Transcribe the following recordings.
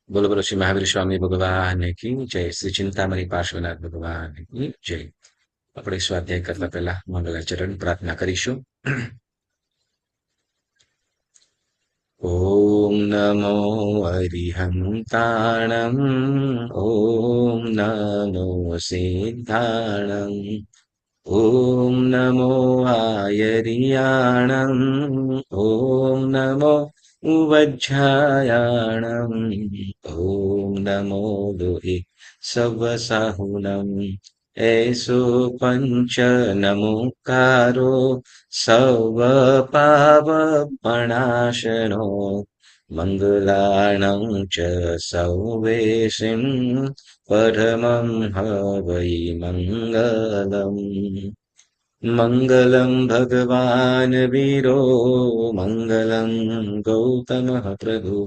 બોલો બોલો શ્રી મહાવીર સ્વામી ભગવાન કી જય. શ્રી ચિંતામણી પાર્શ્વનાથ ભગવાન કી જય. આપણે સ્વાધ્યાય કરતા પહેલા મંગલાચરણ પ્રાર્થના કરીશું. ઓમ નમો અરિહંતાણમ. ઓમ નમો સિદ્ધાણમ. ઓમ નમો આયરિયાણમ. ઓમ નમો ઉવજ્જાયાણમ. ઓમ નમો લોહી સવસાહુનમ. એસો પંચ નમોકારો સવ પાવપણાશનો મંગલાણં ચ સૌવેશિં પરમં હવૈ મંગલમ. મંગલમ ભગવાન વીરો મંગલમ ગૌતમઃ પ્રભુ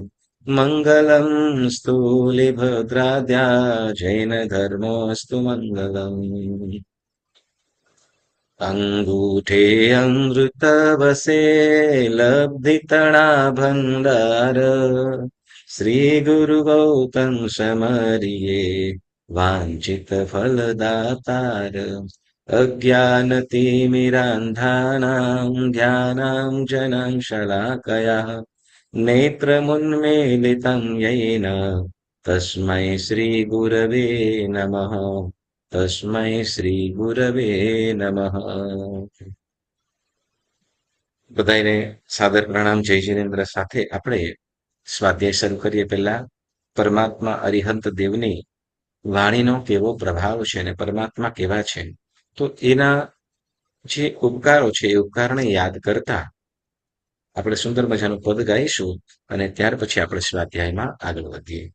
મંગલમ સ્થૂલિભદ્રાદ્યા જૈન ધર્મોऽस्तु મંગલમ. અંગૂઠે અમૃતવસે લબ્ધિતણા ભંડાર શ્રી ગુરુ ગૌતમ સમરિયે વાંચિત ફલદાતાર. અજ્ઞાનતિમિરાંધાનાં જ્ઞાનાંજનાં શલાકયા નેત્રముન્મીલિतं યેન તસ્मै શ્રી ગુરવે નમઃ. તસ્मै શ્રી ગુરવે નમઃ. બધાને સાદર પ્રણામ. જય જિનેન્દ્ર સાથે આપણે સ્વાધ્યાય શરૂ કરીએ પહેલા પરમાત્મા અરિહંત દેવની વાણીનો કેવો પ્રભાવ છે અને પરમાત્મા કેવા છે, તો એના જે ઉપકારો છે એ ઉપકારને યાદ કરતા આપણે સુંદર મજાનું પદ ગાઈશું અને ત્યાર પછી આપણે સ્વાધ્યાયમાં આગળ વધીએ.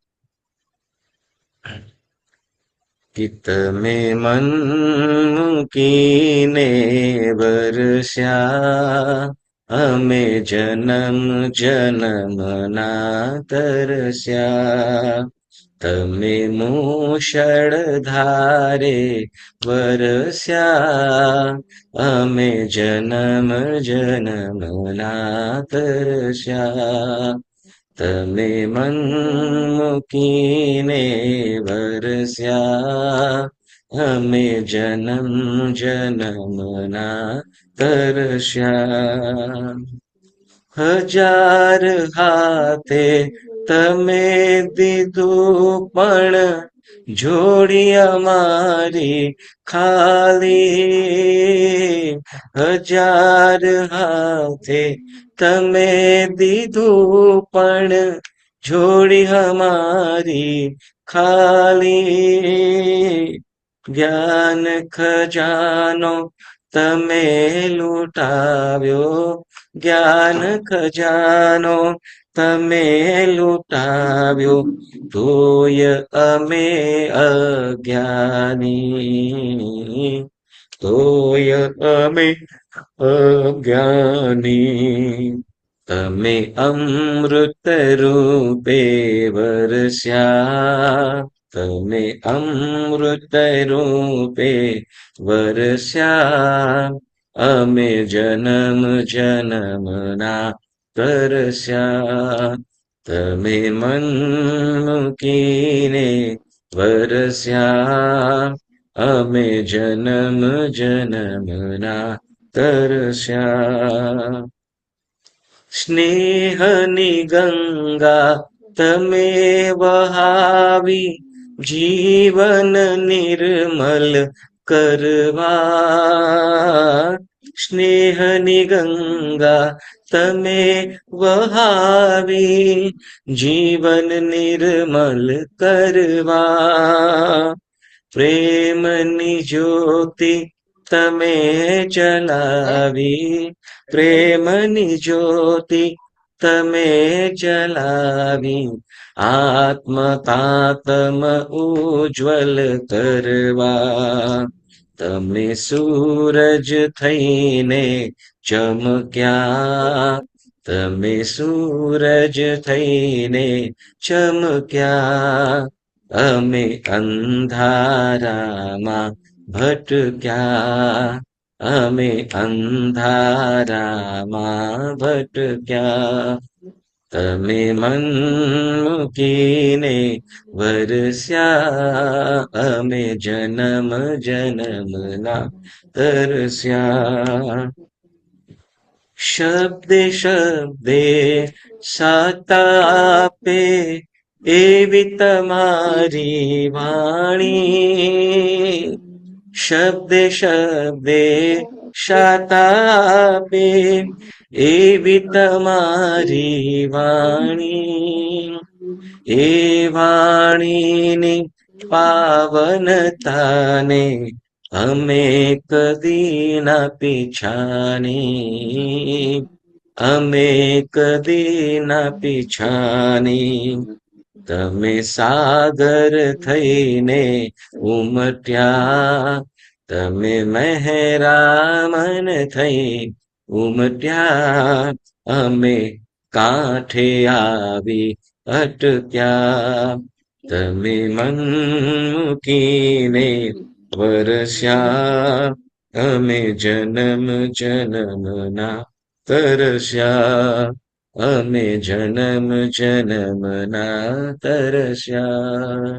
કિત મેં મન મૂકીને વરસ્યા અમે જન્મ જન્મના તરસ્યા. તમે મૂષળ ધારે વરસ્યા અમે જન્મ જન્મના તરસ્યા. તમે મન મૂકીને વરસ્યા અમે જન્મ જન્મના તરસ્યા. હજાર હાથે તમે દીધું પણ જોડી અમારી ખાલી. હજાર હાથે તમે દીધું પણ જોડી અમારી ખાલી. જ્ઞાન ખજાનો તમે લૂંટાવ્યો, જ્ઞાન ખજાનો તમે લૂંટાવ્યો, તોય અમે અજ્ઞાની, તોય અમે અજ્ઞાની. તમે અમૃત રૂપે વરસ્યા, તમે અમૃત રૂપે વરસ્યા અમે જન્મ જન્મના તરસ્યા. તમે મન મૂકીને વરસ્યા અમે જન્મ જન્મના તરસ્યા. સ્નેહની ગંગા તમે વહાવી જીવન નિર્મલ કરવા. સ્નેહની ગંગા તમે વહાવી જીવન નિર્મલ કરવા. પ્રેમની જ્યોતિ તમે જલાવી, પ્રેમની જ્યોતિ તમે જલાવી આત્મતાતમ ઉજ્જવલ કરવા. તમે સૂરજ થઈને ચમક્યા, તમે સૂરજ થઈને ચમક્યા અમે અંધારામાં ભટક્યા, અમે અંધારામાં ભટક્યા. તમે મન મૂકીને વરસ્યા, અમે જન્મ જન્મના તરસ્યા. શબ્દે શબ્દે સાતાપે, એવી તમારી વાણી. શબ્દે શબ્દે શાતાપે, એવી તમારી વાણી. એ વાણીની પાવનતાને અમે કદી ના પીછાની, અમે કદી ના પીછાની. તમે સાગર થઈને ઉમટ્યા, તમે મહેરામન થઈ ઉમટ્યા, અમે કાંઠે આવી અટક્યા. તમે મન મૂકીને વરસ્યા, અમે જન્મ જન્મના તરસ્યા, અમે જન્મ જન્મના તરસ્યા.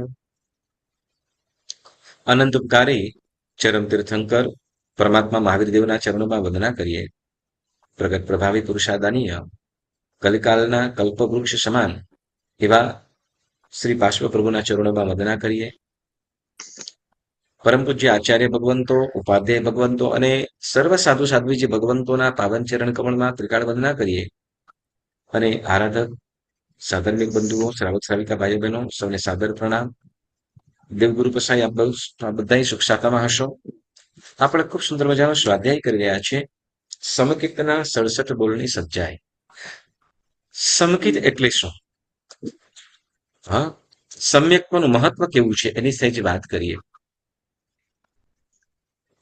અનંત ઉપકારી ચરમ તીર્થંકર પરમાત્મા મહાવીર દેવના ચરણોમાં વંદના કરીએ. પ્રગટ પ્રભાવી પુરુષાદાનીય કલિકાલના કલ્પવૃક્ષ સમાન એવા શ્રી પાર્શ્વ પ્રભુના ચરણોમાં વંદના કરીએ. પરમ પૂજ્ય આચાર્ય ભગવંતો, ઉપાધ્યાય ભગવંતો અને સર્વ સાધુ સાધ્વીજી ભગવંતોના પાવન ચરણ કમળમાં ત્રિકાળ વંદના કરીએ. અને આરાધક સાધર્મિક બંધુઓ, શ્રાવક શ્રાવિકા ભાઈઓ બહેનો સૌને સાદર પ્રણામ. દેવગુરુ પસાઈ આપ બધા સુખ શાંતિમાં હશો. આપણે ખૂબ સુંદર મજાનો સ્વાધ્યાય કરી રહ્યા છીએ. સમકીર્તના 67 બોલની સચ્ચાઈ. સમકીત એટલે શું? હા, સમ્યક્ત્વનું મહત્વ કેવું છે એની સહેજ વાત કરીએ.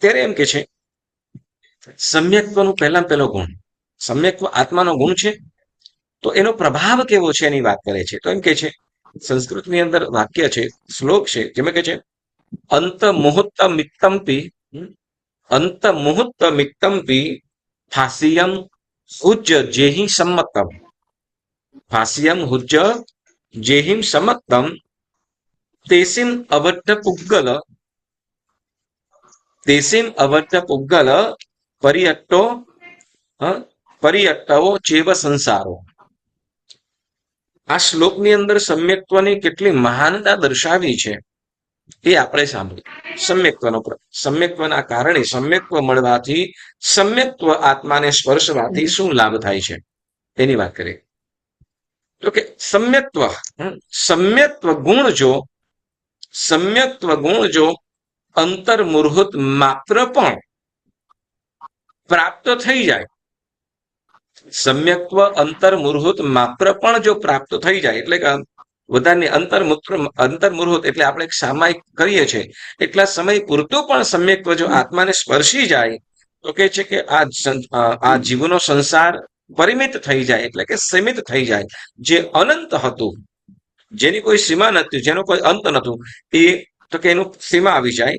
ત્યારે એમ કે છે સમ્યક્ત્વનું પહેલામાં પહેલો ગુણ, સમ્યક્ત્વ આત્માનો ગુણ છે. તો એનો પ્રભાવ કેવો છે એની વાત કરે છે. તો એમ કે છે સંસ્કૃતની અંદર વાક્ય છે, શ્લોક છે, જેમાં કે છે અંત મુહૂર્ત મિત્તમપી, અંત મુહૂર્ત મિત્તમપી ફાસિયમ ઉજ્જ જેહી સમ્મતમ, ફાસિયમ હુજ્જ જેહિમ સમત્તમ તેસિમ અવટ્ટ પુગ્ગલ, તેસિમ અવટ્ટ પુગ્ગલ પરિયટ્ટો પરિયટ્ટવો ચેવ સંસારો. આ શ્લોકની અંદર સમ્યક્ત્વની કેટલી મહાનતા દર્શાવી છે એ આપણે સાંભળ્યું. સમ્યક્ત્વના કારણે, સમ્યક્ત્વ મળવાથી, સમ્યક્ત્વ આત્માને સ્પર્શવાથી શું લાભ થાય છે એની વાત કરીએ. તો કે સમ્યક્ત્વ ગુણ જો અંતર્મુહૂર્ત માત્ર પણ પ્રાપ્ત થઈ જાય, સમ્યક્ત્વ અંતર્મુહૂર્ત માત્ર પણ જો પ્રાપ્ત થઈ જાય, એટલે કે વધારે અંતર્મુહૂર્ત એટલે આપણે સામાયિક કરીએ છીએ એટલા સમય પૂરતું પણ સમ્યક્ત્વ જો આત્માને સ્પર્શી જાય તો કે છે કે આ જીવનો સંસાર પરિમિત થઈ જાય, એટલે કે સીમિત થઈ જાય. જે અનંત હતું, જેની કોઈ સીમા નથી, જેનો કોઈ અંત નતું, એ તો કે એનું સીમા આવી જાય.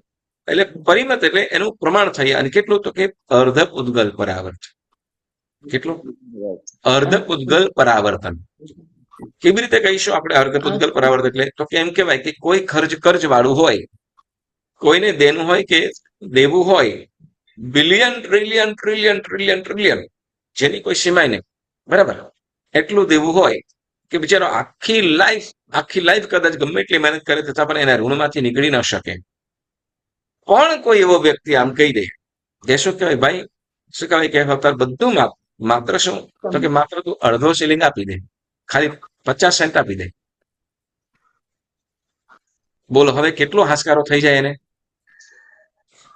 એટલે પરિમિત એટલે એનું પ્રમાણ થઈ. અને કેટલું? તો કે અર્ધ ઉદ્ગલ પરાવર્ત. કેટલું? અર્ધ ઉદ્ગલ પરાવર્તન. કેવી રીતે કહીશું આપણે અર્ધ ઉદ્ગલ પરાવર્તન? એટલે તો કે એમ કહેવાય કે કોઈ કર્જ વાળું હોય, કોઈને દેવું હોય કે દેવું હોય, billion trillion trillion trillion trillion, જેની કોઈ સીમા નહીં, બરાબર, એટલું દેવું હોય કે બિચારો આખી લાઈફ કદાચ ગમે એટલી મહેનત કરે તથા પણ એના ઋણમાંથી નીકળી ન શકે. પણ કોઈ એવો વ્યક્તિ આમ કહી દે કે શું કહેવાય ભાઈ, શું કહેવાય કે બધું માત્ર શું? તો કે માત્ર તું અડધો શિલિંગ આપી દે, ખાલી 50 સેન્ટ આપી દે. બોલો હવે કેટલો હાશકારો થઈ જાય એને.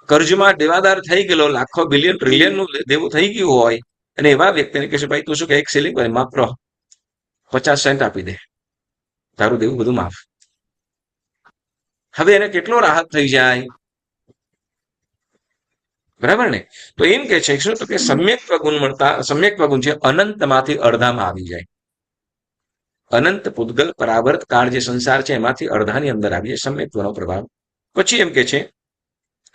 કર્જમાં દેવાદાર થઈ ગયેલો, લાખો બિલિયન ટ્રિલિયન નું દેવું થઈ ગયું હોય, અને એવા વ્યક્તિને કહેશે ભાઈ તું શું કે 1 શિલિંગ માત્ર 50 સેન્ટ આપી દે, તારું દેવું બધું માફ. હવે એને કેટલો રાહત થઈ જાય, બરાબર ને? તો એમ કે છે શું? તો કે સમ્યક્ત્વ ગુણ છે અનંતમાંથી અડધામાં આવી જાય. અનંત પૂતગલ પરાવર્ત કાળ જે સંસાર છે એમાંથી અડધાની અંદર આવી જાય સમ્યક્ત્વનો પ્રભાવ. પછી એમ કે છે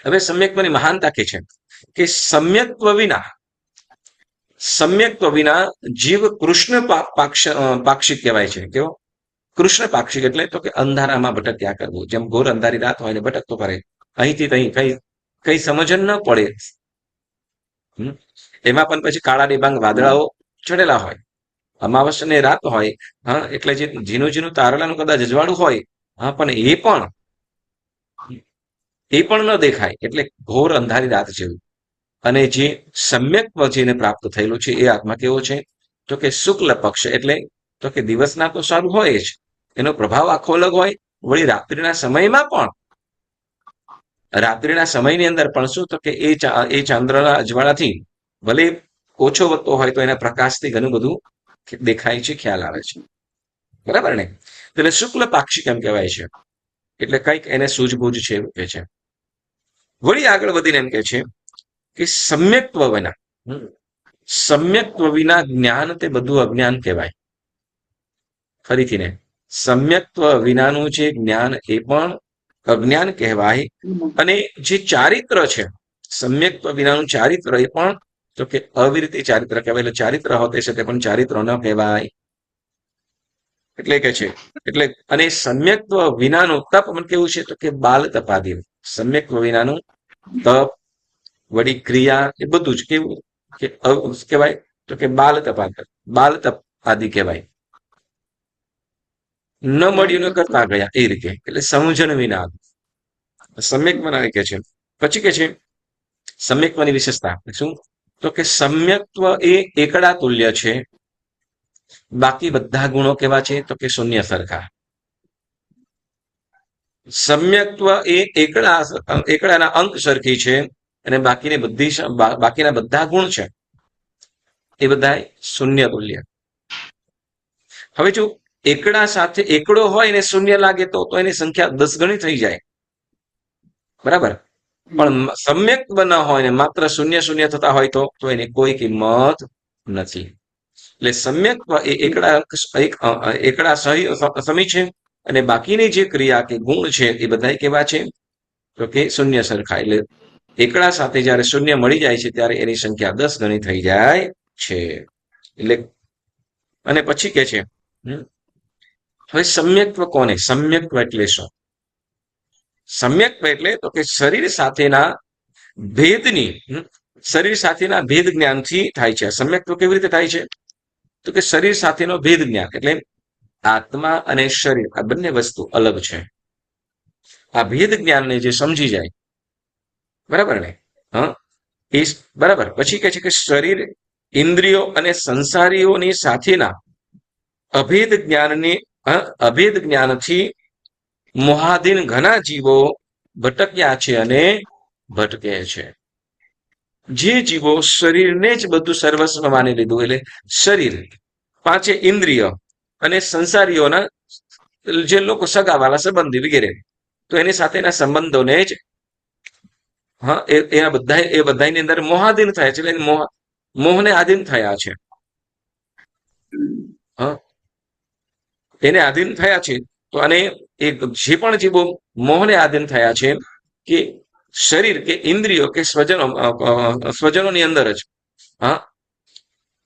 હવે સમ્યક્ત્વની મહાનતા કે છે કે સમ્યક્ત્વ વિના સમ્યક્ત્વ વિના જીવ કૃષ્ણ પાક્ષિક કહેવાય છે. કેવો? કૃષ્ણ પાક્ષિક એટલે તો કે અંધારામાં ભટક્યા કરવું. જેમ ઘોર અંધારી રાત હોય ને ભટકતો કરે, અહીંથી તહીં કઈ કઈ સમજ ન પડે. એમાં પણ પછી કાળા ડિબાંગ વાદળાઓ ચડેલા હોય, અમાવસ્યાની રાત હોય, હા, એટલે જે ઝીણું ઝીણું તારલાનું કદાચ અજવાળું હોય, હા, પણ એ પણ ન દેખાય, એટલે ઘોર અંધારી રાત જેવું. અને જે સમ્યક્ત્વ જેને પ્રાપ્ત થયેલું છે એ આત્મા કેવો છે? તો કે શુક્લ પક્ષ, એટલે તો કે દિવસના તો સારું હોય જ, એનો પ્રભાવ આખો અલગ હોય. વળી રાત્રિના સમયમાં પણ, રાત્રિના સમયની અંદર પણ શું? તો કે એ ચંદ્રના અજવાળાથી ભલે ઓછો વધતો હોય તો એના પ્રકાશથી ઘણું બધું દેખાય છે, ખ્યાલ આવે છે. બરાબર ને? એટલે શુક્લ પાક્ષિક એમ કહેવાય છે. એટલે કંઈક એને સૂઝબૂઝ છે એવું કે છે. વળી આગળ વધીને એમ કે છે કે સમ્યક્ત્વ વિના જ્ઞાન તે બધું અજ્ઞાન કહેવાય. ફરીથી ને, સમ્યક્ત્વ વિનાનું જે જ્ઞાન એ પણ અજ્ઞાન કહેવાય. અને જે ચારિત્ર છે, સમ્યક્ત્વ વિનાનું ચારિત્ર એ પણ તો કે અવિરતિ ચારિત્ર કહેવાય. એટલે ચારિત્ર હોતે છે તે પણ ચારિત્ર ન કહેવાય. એટલે કે છે, એટલે અને સમ્યક્ત્વ વિનાનું તપ પણ કેવું છે? તો કે બાલ તપાદી. સમ્યક્ત્વ વિનાનું તપ, વળી ક્રિયા, એ બધું જ કેવું કે કહેવાય? તો કે બાલ તપ આદિ કહેવાય. ન મળ્યું ન કરતા ગયા એ રીતે, એટલે સમજણ વિના. સમ્યક બનાવે કે છે. પછી કે છે સમ્યક્ત્વની વિશેષતા શું? તો કે સમ્યક્ત્વ એ એકડા તુલ્ય છે. બાકી બધા ગુણો કેવા છે? તો કે શૂન્ય સરખા. સમ્યક્ત્વ એ એકડાના અંક સરખી છે, અને બાકીના બધા ગુણ છે એ બધા શૂન્ય તુલ્ય. હવે જો એકડા સાથે એકડો હોય ને શૂન્ય લાગે તો એની સંખ્યા 10 ગણી થઈ જાય. બરાબર? પણ સમ્યક્ત્વ ન હોય ને માત્ર શૂન્ય શૂન્ય થતા હોય તો એની કોઈ કિંમત નથી. એટલે સમ્યક્ત્વ એ એકડા સમી છે, અને બાકીની જે ક્રિયા કે ગુણ છે એ બધા કેવા છે? તો કે શૂન્ય સરખા. એટલે એકડા સાથે જયારે શૂન્ય મળી જાય છે ત્યારે એની સંખ્યા 10 ગણી થઈ જાય છે. એટલે અને પછી કે છે હવે સમ્યક્ત્વ કોને? સમ્યક્ત્વ એટલે શું? સમ્યક્ત્વ એટલે તો કે શરીર સાથેના ભેદ જ્ઞાનથી થાય છે. સમ્યક્ત્વ કેવી રીતે થાય છે? તો કે શરીર સાથેનો ભેદ જ્ઞાન, એટલે આત્મા અને શરીર આ બંને વસ્તુ અલગ છે. આ ભેદ જ્ઞાનને જે સમજી જાય, બરાબર ને, હા, એ બરાબર. પછી કહે છે કે શરીર, ઇન્દ્રિયો અને સંસારીઓની સાથેના અભેદ જ્ઞાનથી મોહાધીન ઘણા જીવો ભટક્યા છે અને ભટકે છે. જે જીવો શરીરને જ બધું સર્વસ્વ માની લીધું, એટલે શરીર, પાંચે ઇન્દ્રિય અને સંસારીઓના જે લોકો સગાવાલા સંબંધી વગેરે, તો એની સાથેના સંબંધોને જ હા એ બધાની અંદર મોહાધીન થાય છે, એટલે મોહને આધીન થયા છે. હા, એને આધીન થયા છે. તો અને એ જે પણ જીવો મોહને આધીન થયા છે કે શરીર કે ઇન્દ્રિયો કે સ્વજનોની અંદર જ, હા,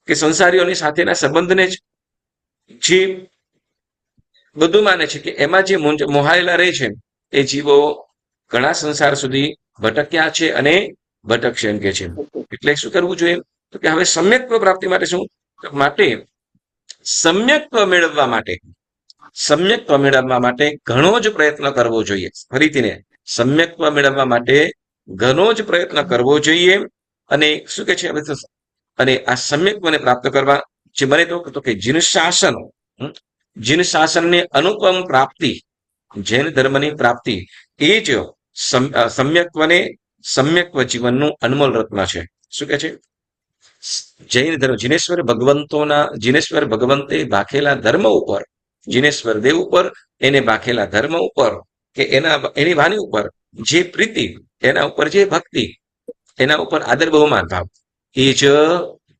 કે સંસારીઓની સાથેના સંબંધને જ જે બધું માને છે કે એમાં જે મોહાયેલા રહે છે એ જીવો ઘણા સંસાર સુધી ભટક્યા છે અને ભટકશે એમ કે છે. એટલે શું કરવું જોઈએ? તો કે હવે સમ્યક્ત્વ પ્રાપ્તિ માટે શું? માટે સમ્યક્ત્વ મેળવવા માટે ઘણો જ પ્રયત્ન કરવો જોઈએ. ફરીથી સમ્યક્ત્વ મેળવવા માટે ઘણો જ પ્રયત્ન કરવો જોઈએ. અને શું કે છે? અને આ સમ્યક્ત્વને પ્રાપ્ત કરવા જે બને તો કે જીન શાસનની અનુપમ પ્રાપ્તિ, જૈન ધર્મની પ્રાપ્તિ એ જ સમ્યક્ત્વ જીવનનું અનમોલ રત્ન છે. શું કે છે? જૈન ધર્મ, જીનેશ્વર ભગવંતે ભાખેલા ધર્મ ઉપર, જીનેશ્વર દેવ ઉપર, એને ભાખેલા ધર્મ ઉપર કે એની વાણી ઉપર જે પ્રીતિ, એના ઉપર જે ભક્તિ, એના ઉપર આદર બહુમાન ભાવ, એ જ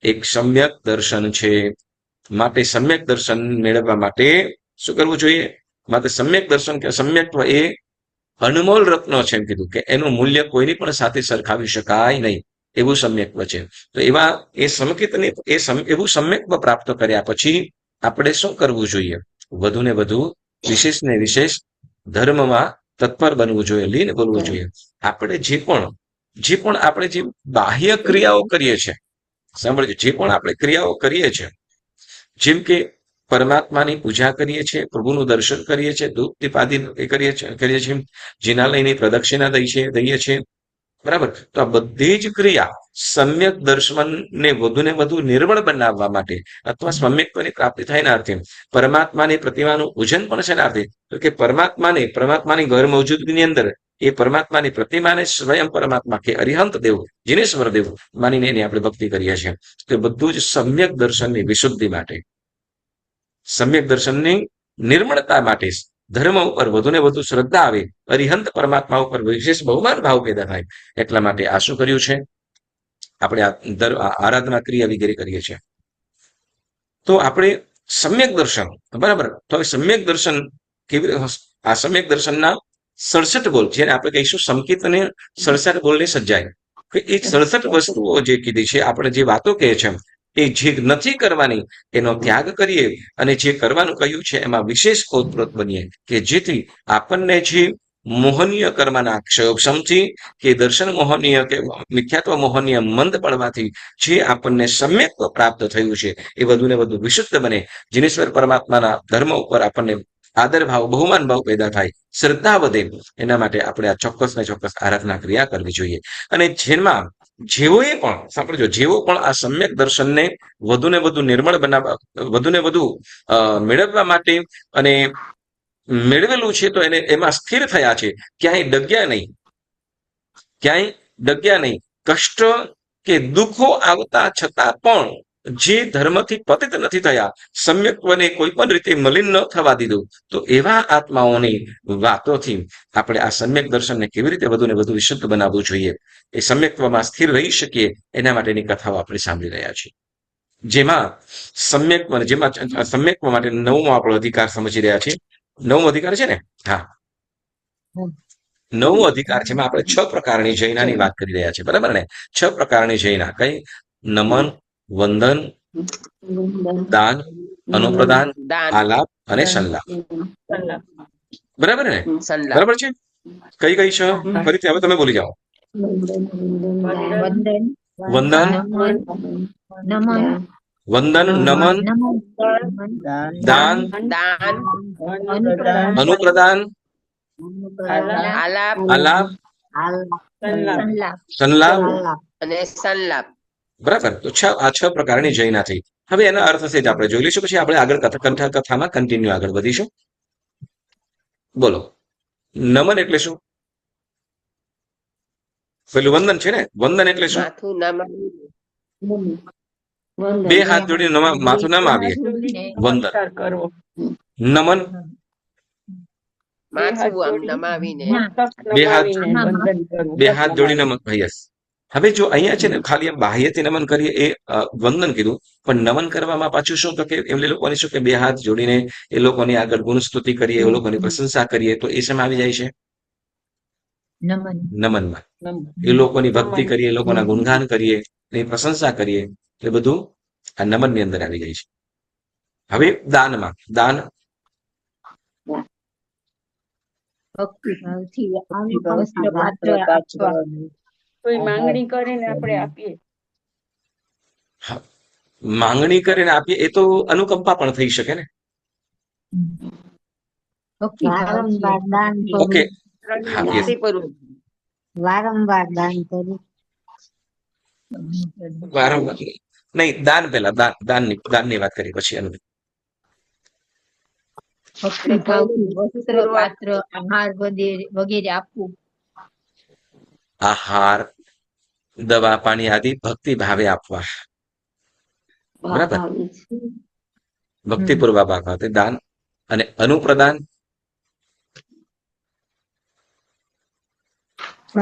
એક સમ્યક દર્શન છે. માટે સમ્યક દર્શન મેળવવા માટે શું કરવું જોઈએ? માટે સમ્યક દર્શન કે સમ્યક્ત્વ એ અનમોલ રત્નો છે એમ કીધું, કે એનું મૂલ્ય કોઈની પણ સાથે સરખાવી શકાય નહીં. એવું સમ્યક્ત્વ છે. તો એવા એ સંકેતને એવું સમ્યક્ત્વ પ્રાપ્ત કર્યા પછી આપણે શું કરવું જોઈએ? વધુ ને વધુ વિશેષ ને વિશેષ ધર્મમાં તત્પર બનવું જોઈએ, લીન બનવું જોઈએ. આપણે જે પણ આપણે જે બાહ્ય ક્રિયાઓ કરીએ છીએ, સાંભળજો, જે પણ આપણે ક્રિયાઓ કરીએ છીએ, જેમ કે પરમાત્માની પૂજા કરીએ છીએ, પ્રભુનું દર્શન કરીએ છીએ, ધૂપ દીપ આદિ કરીએ છીએ, જિનાલયની પ્રદક્ષિણા દઈએ છીએ, બરાબર? તો આ બધી જ ક્રિયા સમ્યક દર્શનને વધુ નિર્મળ બનાવવા માટે અથવા સમ્યક્ત્વની પ્રાપ્તિ થાય એના અર્થે, પરમાત્માની પ્રતિમાનું પૂજન પણ છે એના અર્થે, તો કે પરમાત્માની ગેર મોજૂદગીની અંદર એ પરમાત્માની પ્રતિમાને સ્વયં પરમાત્મા કે અરિહંત દેવ, જીનેશ્વર દેવ માનીને એની આપણે ભક્તિ કરીએ છીએ. તો બધું જ સમ્યક દર્શનની વિશુદ્ધિ માટે, સમ્યક દર્શનની નિર્મળતા માટે, ધર્મ ઉપર વધુ ને વધુ શ્રદ્ધા આવે, અરિહંત પરમાત્મા ઉપર વિશેષ બહુમાન ભાવ પેદા થાય, એટલા માટે આ શું કર્યું છે? આપણે આરાધના ક્રિયા વગેરે કરીએ છીએ. તો આપણે સમ્યક દર્શન, બરાબર? તો હવે સમ્યક દર્શન કેવી, આ સમ્યક દર્શનના 67 બોલ, જેને આપણે કહીશું સંકેત અને 67 બોલની સજ્જાઈ, કે એ 67 વસ્તુઓ જે કીધી છે, આપણે જે વાતો કહે છે, એ જે નથી કરવાની એનો ત્યાગ કરીએ અને જે કરવાનું કહ્યું છે એમાં વિશેષ ઓતપ્રોત બનીએ, કે જેથી આપણને જે મોહનીય કર્મના ક્ષમથી કે દર્શન મોહનીય કે મિથ્યાત્વ મોહનીય મંદ પડવાથી જે આપણને સમ્યક્ત્વ પ્રાપ્ત થયું છે એ વધુ ને વધુ વિશુદ્ધ બને, જીનેશ્વર પરમાત્માના ધર્મ ઉપર આપણને આદર ભાવ, બહુમાન ભાવ પેદા થાય, શ્રદ્ધા વધે, એના માટે આપણે આ ચોક્કસ ને ચોક્કસ આરાધના ક્રિયા કરવી જોઈએ. અને જેમાં જેઓએ પણ, સાંભળજો, જેઓ પણ આ સમ્યક દર્શનને વધુ ને વધુ નિર્મળ બનાવવા, વધુ ને વધુ મેળવવા માટે અને મેળવેલું છે, તો એને એમાં સ્થિર થયા છે, ક્યાંય ડગ્યા નહીં, કષ્ટ કે દુઃખો આવતા છતાં પણ જે ધર્મથી પતિત નથી થયા, સમ્યક્ત્વને કોઈ પણ રીતે મલિન ન થવા દીધું, તો એવા આત્માઓની વાતોથી આપણે આ સમ્યક દર્શનને કેવી રીતે વધુ ને વધુ વિશુદ્ધ બનાવવું જોઈએ, એ સમ્યક્ત્વમાં સ્થિર રહી શકીએ, એના માટેની કથાઓ આપણે સાંભળી રહ્યા છીએ. જેમાં સમ્યક્ત્વ માટે 9મો આપણો અધિકાર સમજી રહ્યા છીએ. 9મો અધિકાર છે ને? હા, 9મો અધિકાર છે. એમાં આપણે 6 પ્રકારની જૈનાની વાત કરી રહ્યા છીએ, બરાબર ને? 6 પ્રકારની જૈના કઈ? નમન, વંદન, દાન, અનુપ્રદાન, આલાપ અને સંલાપ, બરાબર ને? બરાબર છે? કઈ કઈ છે ફરીથી હવે તમે બોલી જાઓ. વંદન, નમન, દાન, અનુપ્રદાન, આલાપ, સંલાપ અને સંલાપ. બરાબર? તો આ 6 પ્રકારની જૈના થઈ. હવે એના અર્થ છે આપણે જોઈ લઈશું, પછી આપણે આગળ કથામાં કન્ટિન્યુ આગળ વધીશું. બોલો, નમન એટલે શું? પેલું વંદન છે ને? વંદન એટલે શું? બે હાથ જોડીને માથું નમાવીએ, વંદન. નમન, બે હાથ જોડીને, યસ. હવે જો અહીંયા છે ને ખાલી બાહ્યથી નમન કરીએ એ વંદન કીધું, પણ નમન કરવામાં પાછું શું, તો કે એમને લોકોને શું કે બે હાથ જોડીને એ લોકોની આગળ ગુણ સ્તુતિ કરીએ, એ લોકોની પ્રશંસા કરીએ, તો એ શેમાં આવી જાય છે? નમનમાં. એ લોકોની ભક્તિ કરીએ, એ લોકોના ગુણગાન કરીએ, એની પ્રશંસા કરીએ, એ બધું આ નમનની અંદર આવી જાય છે. હવે દાનમાં, દાન કોઈ માંગણી કરીને આપણે આપીએ, માંગણી કરીને આપીએ, એ તો અનુકંપા પણ થઈ શકે ને. ઓકે, વારંવાર દાન કરવું, વારંવાર નહીં. દાન પહેલા, દાનની વાત કરી, પછી અનુ વસ્ત્ર, પાત્ર, આહાર વગેરે આપવું. આહાર, દવા, પાણી આદિ ભક્તિ ભાવે આપવા, બરાબર? ભક્તિપૂર્વક આપવા તે દાન. અને અનુપ્રદાન,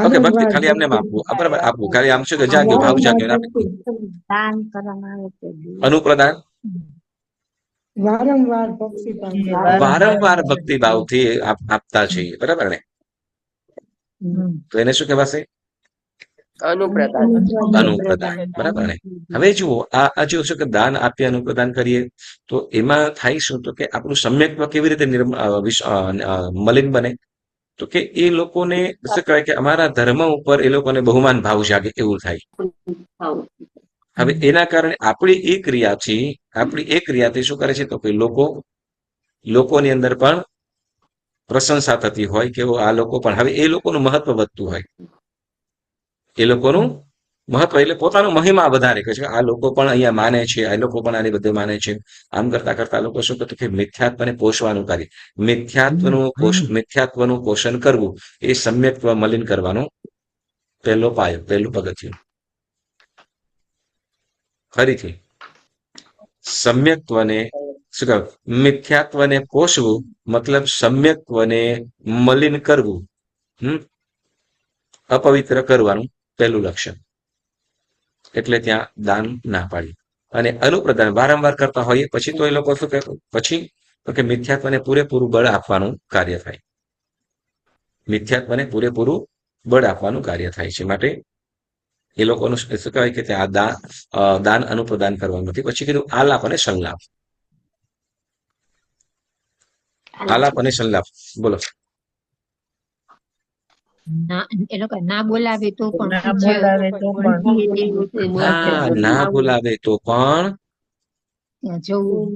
ઓકે, ભક્તિ ખાલી આમને આપવું, બરાબર, આપવું ખાલી આમ છે કે જાગ્યો ભાવ જાગ્યો આપી. અનુપ્રદાન, વારંવાર ભક્તિ ભાવથી આપતા છીએ, બરાબર ને? તો એને શું કહેવાશે? અનુપ્રદાન. અનુપ્રદાન, બરાબર ને? હવે જુઓ, આ જો છે કે દાન આપીએ, અનુપ્રદાન કરીએ, તો એમાં થાય શું? તો કે આપણું સમ્યક્ત્વ કેવી રીતે મલિન બને? તો કે એ લોકોને શું કહેવાય કે અમારા ધર્મ ઉપર એ લોકોને બહુમાન ભાવ જાગે એવું થાય. હવે એના કારણે આપણી એ ક્રિયાથી શું કરે છે? તો કે લોકોની અંદર પણ પ્રશંસા થતી હોય કે આ લોકો પણ, હવે એ લોકોનું મહત્વ વધતું હોય, એ લોકોનું મહત્વ એટલે પોતાનો મહિમા વધારે કે છે આ લોકો પણ અહીંયા માને છે, આ લોકો પણ આની બધે માને છે. આમ કરતા કરતા લોકો શું કરતું કે મિથ્યાત્વને પોષવાનું કાર્ય, મિથ્યાત્વનું પોષણ કરવું એ સમ્યક્ત્વ મલિન કરવાનો પહેલું પગથિયું. ફરીથી સમ્યક્ત્વને શું કહેવાય? મિથ્યાત્વને પોષવું મતલબ સમ્યક્ત્વને મલિન કરવું, અપવિત્ર કરવાનું પહેલું લક્ષણ. એટલે ત્યાં દાન ના પાડી. અને અનુપ્રદાન વારંવાર કરતા હોઈએ પછી તો એ લોકો શું કહે? પછી તો કે મિથ્યાત્વને પૂરેપૂરું બળ આપવાનું કાર્ય થાય. મિથ્યાત્વને પૂરેપૂરું બળ આપવાનું કાર્ય થાય છે. માટે એ લોકોનું શું કહેવાય કે ત્યાં દાન અનુપ્રદાન કરવાનું નથી. પછી કીધું આલાપ અને સંલાપ. આલાપ અને સંલાપ બોલો. એ લોકો ના બોલાવે તો પણ ના પૂજ્ય બોલાવે તો પણ ગણીએ તેવું તે હા, ના બોલાવે તો પણ ત્યાં જવું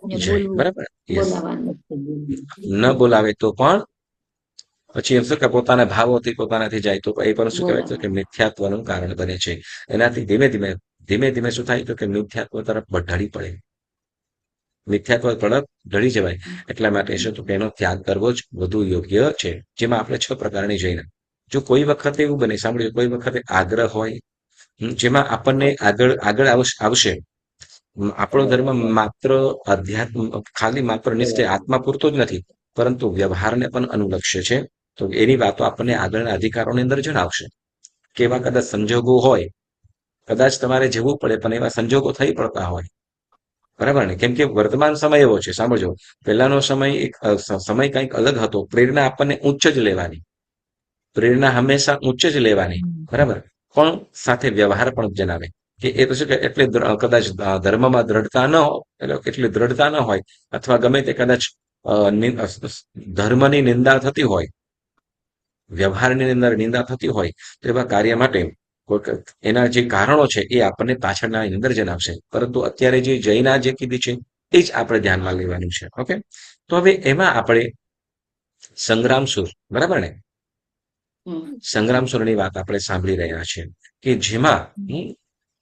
ને જાય, બોલવું, બરાબર? Yes. બોલાવાનું. ન બોલાવે તો પણ પછી એમ શું કે પોતાના ભાવોથી પોતાનાથી જાય તો એ પણ શું કહેવાય કે મિથ્યાત્વનું કારણ બને છે. એનાથી ધીમે ધીમે શું થાય? તો કે મિથ્યાત્વ તરફ ઢળી પડે, મિથ્યાત્વ તરફ ઢળી જવાય. એટલા માટે શું તો કે એનો ત્યાગ કરવો જ વધુ યોગ્ય છે. જેમાં આપણે 6 પ્રકારની જઈને, જો કોઈ વખતે એવું બને, સાંભળ્યું, કોઈ વખતે આગ્રહ હોય જેમાં આપણને આગળ આવશે. આપણો ધર્મ માત્ર અધ્યાત્મ, ખાલી માત્ર નિશ્ચય આત્મા પૂરતો જ નથી, પરંતુ વ્યવહારને પણ અનુલક્ષે છે. તો એની વાતો આપણને આગળના અધિકારોની અંદર જણાવશે. કેવા કદાચ સંજોગો હોય, કદાચ તમારે જવું પડે પણ એવા સંજોગો થઈ પડતા હોય, બરાબર ને? કેમ કે વર્તમાન સમય એવો છે. સાંભળજો, પહેલાનો સમય કંઈક અલગ હતો. પ્રેરણા આપણને ઉચ્ચ જ લેવાની, પ્રેરણા હંમેશા ઉચ્ચ જ લેવાની, બરાબર? પણ સાથે વ્યવહાર પણ જણાવે કે એ તો શું કે એટલે કદાચ ધર્મમાં દ્રઢતા ન હોય, એટલી દ્રઢતા ન હોય, અથવા ગમે તે કદાચ ધર્મની નિંદા થતી હોય, વ્યવહારની અંદર નિંદા થતી હોય, તો એવા કાર્ય માટે એના જે કારણો છે એ આપણને પાછળના અંદર જણાવશે. પરંતુ અત્યારે જે જૈના જે કીધી છે એ જ આપણે ધ્યાનમાં લેવાનું છે. ઓકે, તો હવે એમાં આપણે સંગ્રામસુર, બરાબર ને? સંગ્રામસુરની વાત આપણે સાંભળી રહ્યા છીએ કે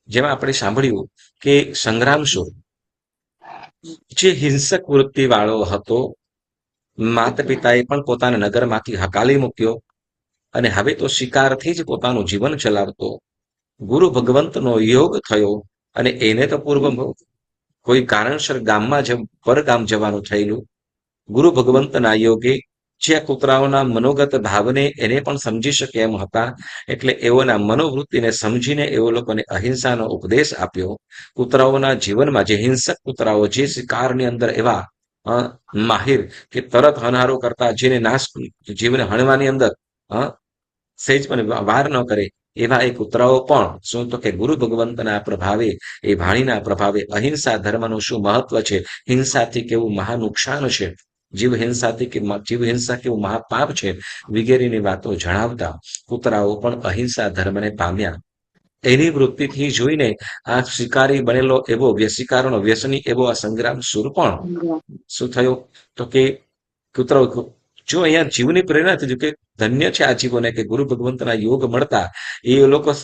જેમાં આપણે સાંભળ્યું કે સંગ્રામસુર જે હિંસક વૃત્તિ વાળો હતો, માતા પિતાએ પણ પોતાના નગરમાંથી હકાલી મૂક્યો અને હવે તો શિકારથી જ પોતાનું જીવન ચલાવતો. ગુરુ ભગવંતનો યોગ થયો અને એને તો પૂર્વ કોઈ કારણસર પરગામ જવાનું થયેલું. ગુરુ ભગવંતના યોગે જે કૂતરાઓના મનોગત ભાવને એને પણ સમજી શકે એમ હતા, એટલે એઓના મનોવૃત્તિને સમજીને એઓ લોકોને અહિંસાનો ઉપદેશ આપ્યો. કૂતરાઓના જીવનમાં જે હિંસક કૂતરાઓ જે શિકારની અંદર એવા માહિર કે તરત હનારો કરતા, જેને જીવને હણવાની અંદર સહેજ પણ વાર ન કરે, એવા એ કૂતરાઓ પણ શું તો કે ગુરુ ભગવંતના પ્રભાવે, એ વાણીના પ્રભાવે અહિંસા ધર્મનું શું મહત્વ છે, હિંસાથી કેવું મહા નુકસાન છે, જીવ હિંસા કેવું મહાપાપ છે, વગેરેની વાતો જણાવતા કૂતરાઓ પણ અહિંસા ધર્મને પામ્યા. એની વૃત્તિથી જોઈને આ શિકારી બનેલો એવો શિકારનો વ્યસની એવો આ સંગ્રામસુર પણ શું થયો? તો કે કૂતરાઓ જો અહીંયા જીવની પ્રેરણા થઈ કે ધન્ય છે આ જીવોને કે ગુરુ ભગવંતના યોગ મળતા.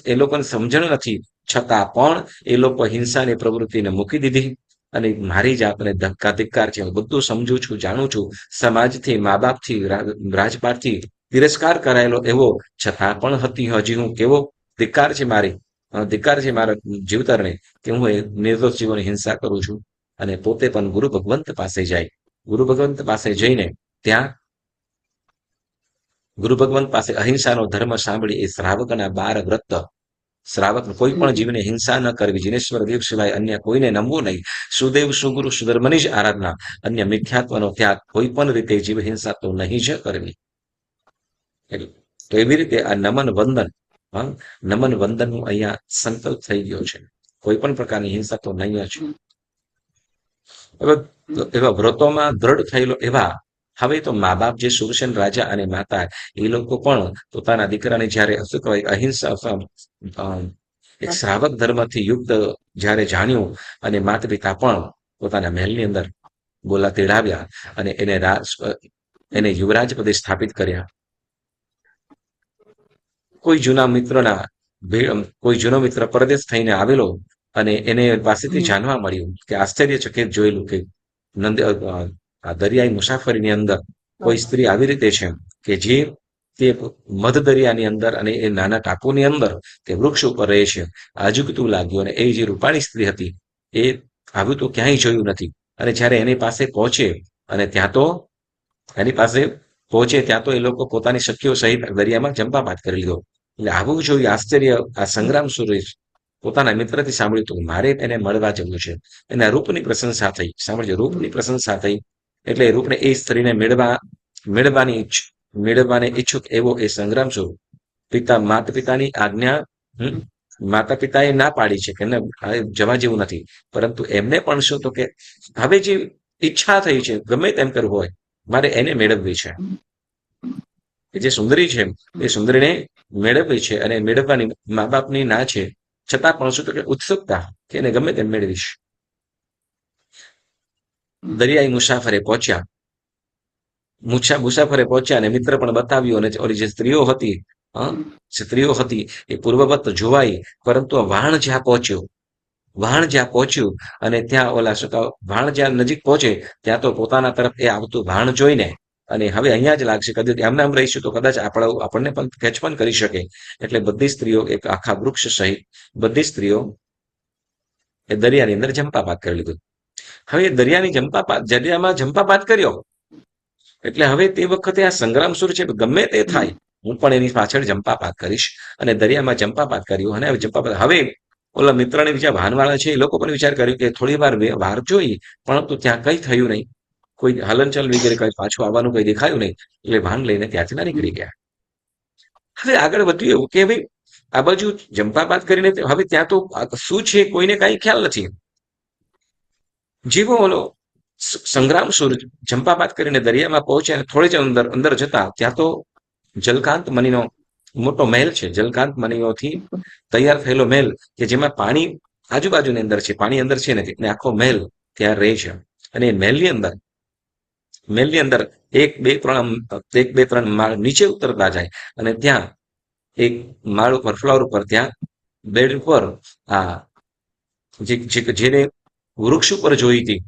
એ લોકોને સમજણ નથી, છતાં પણ એ લોકો હિંસાની પ્રવૃત્તિને મૂકી દીધી અને મારી જાતને ધિક્કાર છે, હું બધું સમજું છું, જાણું છું, સમાજથી, મા બાપથી, રાજપાટથી તિરસ્કાર કરાયેલો એવો છતાં પણ હજી હું કેવો ધિક્કાર છે મારા જીવતરને કે હું નિર્દોષ જીવોની હિંસા કરું છું. અને પોતે પણ ગુરુ ભગવંત પાસે જાય. ગુરુ ભગવંત પાસે જઈને ત્યાં ગુરુ ભગવંત પાસે અહિંસાનો ધર્મ સાંભળી એ શ્રાવકના 12 વ્રત, શ્રાવક કોઈ પણ જીવને હિંસા ન કરવી, જીનેશ્વર દેવ સિવાય અન્ય કોઈને નમવું નહીં, સુદેવ સુગુરુ સુધર્મની જ આરાધના, અન્ય મિથ્યાત્વનો ત્યાગ, કોઈ પણ રીતે જીવ હિંસા તો નહીં જ કરવી. તો એવી રીતે આ નમન વંદન હા, નમન વંદનનું અહીંયા સંકલ્પ થઈ ગયો છે. કોઈ પણ પ્રકારની હિંસા તો નહીં જ. હવે એવા વ્રતોમાં દ્રઢ થયેલો એવા હવે તો મા બાપ જે સુરસેન રાજા અને માતા એ લોકો પણ પોતાના દીકરાને જ્યારે શું કહેવાય અહિંસા એક શ્રાવક ધર્મથી યુક્ત જ્યારે જાણ્યું અને માતા પિતા પણ પોતાના મહેલની અંદર બોલા તેડાવ્યા અને એને યુવરાજ પદે સ્થાપિત કર્યા. કોઈ જૂનો મિત્ર પરદેશ થઈને આવેલો અને એને પાસેથી જાણવા મળ્યું કે આશ્ચર્યચકિત જોયેલું કે આ દરિયાઈ મુસાફરીની અંદર કોઈ સ્ત્રી આવી રીતે છે કે જે તે મધ દરિયાની અંદર અને એ નાના ટાપુની અંદર તે વૃક્ષ ઉપર રહે છે. અજુગતું લાગ્યું અને એ જે રૂપાળી સ્ત્રી હતી એ આવું તો ક્યાંય જોયું નથી. અને જ્યારે એની પાસે પહોંચે ત્યાં તો એ લોકો પોતાની સખીઓ સહિત દરિયામાં જંપાપાત કરી લીધો. એટલે આવું જોયું આશ્ચર્ય આ સંગ્રામ સુરેશ પોતાના મિત્રથી સાંભળ્યું હતું મારે એને મળવા જવું છે. એના રૂપની પ્રશંસા થઈ. સાંભળજો, રૂપની પ્રશંસા થઈ એટલે રૂપને એ સ્ત્રીને મેળવવાને ઈચ્છુક એવો એ સંગ્રામ સુર માતા પિતાએ ના પાડી છે કે જવા જેવું નથી. પરંતુ એમને પણ શું તો કે હવે જે ઈચ્છા થઈ છે ગમે તેમ કરવું હોય મારે એને મેળવવી છે. જે સુંદરી છે એ સુંદરીને મેળવવી છે અને મેળવવાની મા બાપની ના છે છતાં પણ શું તો કે ઉત્સુકતા કે એને ગમે તેમ મેળવીશ. દરિયાઈ મુસાફરે પહોંચ્યા અને મિત્ર પણ બતાવ્યું અને ઓલી જે સ્ત્રીઓ હતી એ પૂર્વવત જોવાઈ. પરંતુ વાણ જ્યાં પહોંચ્યું અને ત્યાં વાણ જ્યાં નજીક પહોંચે ત્યાં તો પોતાના તરફ એ આવતું વાણ જોઈને અને હવે અહીંયા જ લાગશે કદાચ એમને આમ રહીશું તો કદાચ આપણને પણ કેચ પણ કરી શકે. એટલે બધી સ્ત્રીઓ એક આખા વૃક્ષ સહિત બધી સ્ત્રીઓ એ દરિયાની અંદર જંપાપાત કરી લીધું. હવે દરિયામાં જંપાપાત કર્યો એટલે હવે તે વખતે આ સંગ્રામ સુર છે ગમે તે થાય હું પણ એની પાછળ જંપાપાત કરીશ અને દરિયામાં જંપાપાત કર્યું. અને હવે ઓલા મિત્રને બીજા વાહનવાળા છે એ લોકો પણ વિચાર કર્યો કે થોડી વાર જોઈ પરંતુ ત્યાં કઈ થયું નહીં, કોઈ હલનચલન વગેરે કઈ પાછું આવવાનું કઈ દેખાયું નહીં. એટલે વાહન લઈને ત્યાંથી ના નીકળી ગયા. હવે આગળ વધ્યું એવું કે ભાઈ આ બાજુ જંપાપાત કરીને હવે ત્યાં તો શું છે કોઈને કઈ ખ્યાલ નથી. જેવો ઓલો સંગ્રામ સુર જંપાપાત કરીને દરિયામાં પહોંચે અને થોડી જ અંદર જતા ત્યાં તો જલકાંત મણીનો મોટો મહેલ છે. જલકાંત મણીઓથી તૈયાર થયેલો મહેલ કે જેમાં પાણી આજુબાજુની અંદર છે, પાણી અંદર છે નથી. આખો મહેલ ત્યાં રહે છે. અને મહેલની અંદર એક બે ત્રણ માળ નીચે ઉતરતા જાય અને ત્યાં એક માળ ઉપર ફ્લોર ઉપર ત્યાં બેડ ઉપર જેને વૃક્ષ ઉપર જોઈ હતી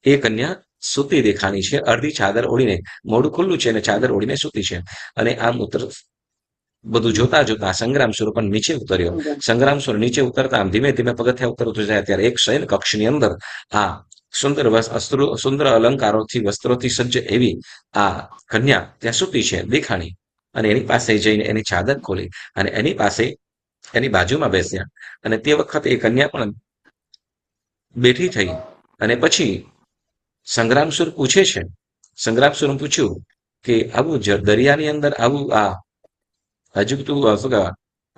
એ કન્યા સૂતી દેખાણી છે. અડધી ચાદર ઓળીને, મોઢું ખુલ્લું છે અને ચાદર ઓળીને સૂતી છે. અને આમ બધું જોતા સંગ્રામ સુર પણ નીચે ઉતર્યો. સંગ્રામ સુર નીચે ઉતરતા આમ ધીમે ધીમે પગથિયા ઉતરતું જાય ત્યારે એક શયન કક્ષની અંદર સુંદર અલંકારોથી વસ્ત્રોથી સજ્જ એવી આ કન્યા ત્યાં સૂતી છે દેખાણી. અને એની પાસે જઈને એની ચાદર ખોલી અને એની બાજુમાં બેસ્યા. અને તે વખતે એ કન્યા પણ બેઠી થઈ. અને પછી સંગ્રામસુર પૂછે છે, સંગ્રામસુર પૂછ્યું કે આવું દરિયાની અંદર આવું અજુગતું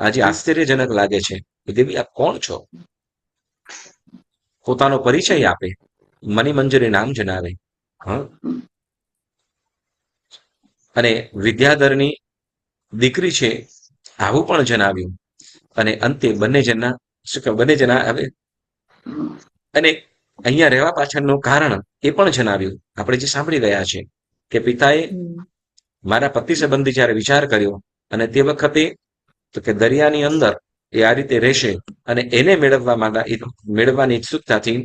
આજે આશ્ચર્યજનક લાગે છે કે દેવી આપ કોણ છો? પોતાનો પરિચય આપે, મણિમંજરી નામ જણાવે. અને વિદ્યાધરની દીકરી છે આવું પણ જણાવ્યું. અને અંતે બંને જણા હવે અને અહીંયા રહેવા પાછળનું કારણ એ પણ જણાવ્યું. આપણે જે સાંભળી રહ્યા છે કે પિતાએ મારા પતિ સંબંધી જયારે વિચાર કર્યો અને તે વખતે તો કે દરિયાની અંદર એ આ રીતે રહેશે અને એને મેળવવાની ઇચ્છુકતાથી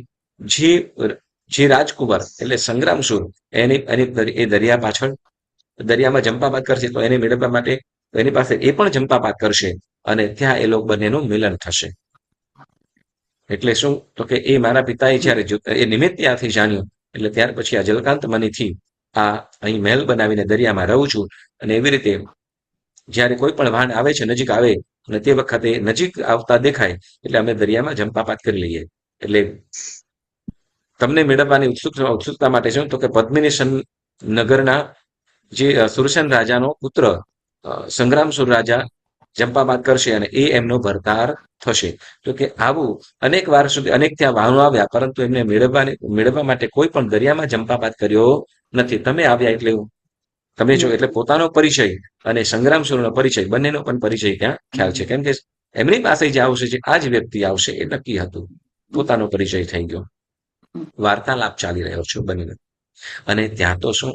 જે રાજકુમાર એટલે સંગ્રામસુર એ દરિયામાં જંપાપાત કરશે તો એને મેળવવા માટે એની પાસે એ પણ જંપાપાત કરશે અને ત્યાં એ લોકો બંનેનું મિલન થશે. એટલે શું તો કે એ મારા પિતાએ જયારે એ નિમિત્ત ત્યાંથી જાણ્યું એટલે ત્યાર પછી આ જલકાંત મણીથી અહીં મહેલ બનાવીને દરિયામાં રહું છું. અને એવી રીતે જયારે કોઈ પણ વાહન આવે છે નજીક આવે અને તે વખતે નજીક આવતા દેખાય એટલે અમે દરિયામાં જંપાપાત કરી લઈએ. એટલે તમને મેળવવાની ઉત્સુકતા માટે શું તો કે પદ્મિની નગરના જે સુરસેન રાજાનો પુત્ર સંગ્રામસુર રાજા જંપાબાદ કરશે અને એ એમનો ભરતાર થશે. તો કે આવું અનેક વાર સુધી અનેક ત્યાં વાહનો આવ્યા, પરંતુ એમને મેળવવા માટે કોઈ પણ દરિયામાં જંપાબાદ કર્યો નથી. તમે આવ્યા એટલે તમે જો એટલે પોતાનો પરિચય અને સંગ્રામસુરનો પરિચય બંનેનો પણ પરિચય ત્યાં ખ્યાલ છે. કેમ કે એમની પાસે જે આવશે છે આ જ વ્યક્તિ આવશે એ નક્કી હતું. પોતાનો પરિચય થઈ ગયો. વાર્તાલાપ ચાલી રહ્યો છે બંને. અને ત્યાં તો શું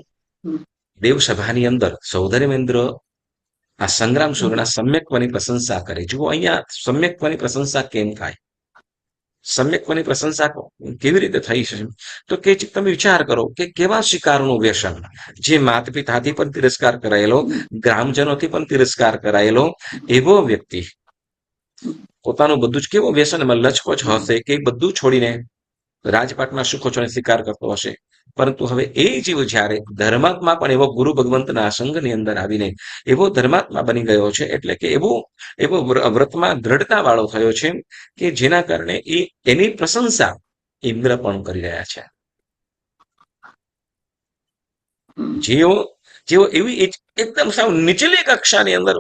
દેવસભાની અંદર સૌધર્મેન્દ્ર આ સંગ્રામસુરના સમ્યક્ત્વની પ્રશંસા કરે. જુઓ અહીંયા સમ્યક્ત્વની પ્રશંસા કેમ થાય, સમ્યક્ત્વની પ્રશંસા કેવી રીતે થઈ છે? તો કે તમે વિચાર કરો કે કેવા શિકારનું વ્યસન, જે માતા પિતાથી પણ તિરસ્કાર કરાયેલો, ગ્રામજનોથી પણ તિરસ્કાર કરાયેલો એવો વ્યક્તિ પોતાનું બધું જ કેવો વ્યસનમાં લચકોચ હશે કે બધું છોડીને રાજપાટના સુખોને સ્વીકાર કરતો હશે. પરંતુ હવે એ જીવ જ્યારે ધર્માત્મા પણ એવો ગુરુ ભગવંતના સંઘની અંદર આવીને એવો ધર્માત્મા બની ગયો છે, એટલે કે એવો વ્રતમાં દ્રઢતા વાળો થયો છે કે જેના કારણે એની પ્રશંસા ઇન્દ્ર પણ કરી રહ્યા છે. જેઓ એવી એકદમ સાવ નીચલી કક્ષાની અંદર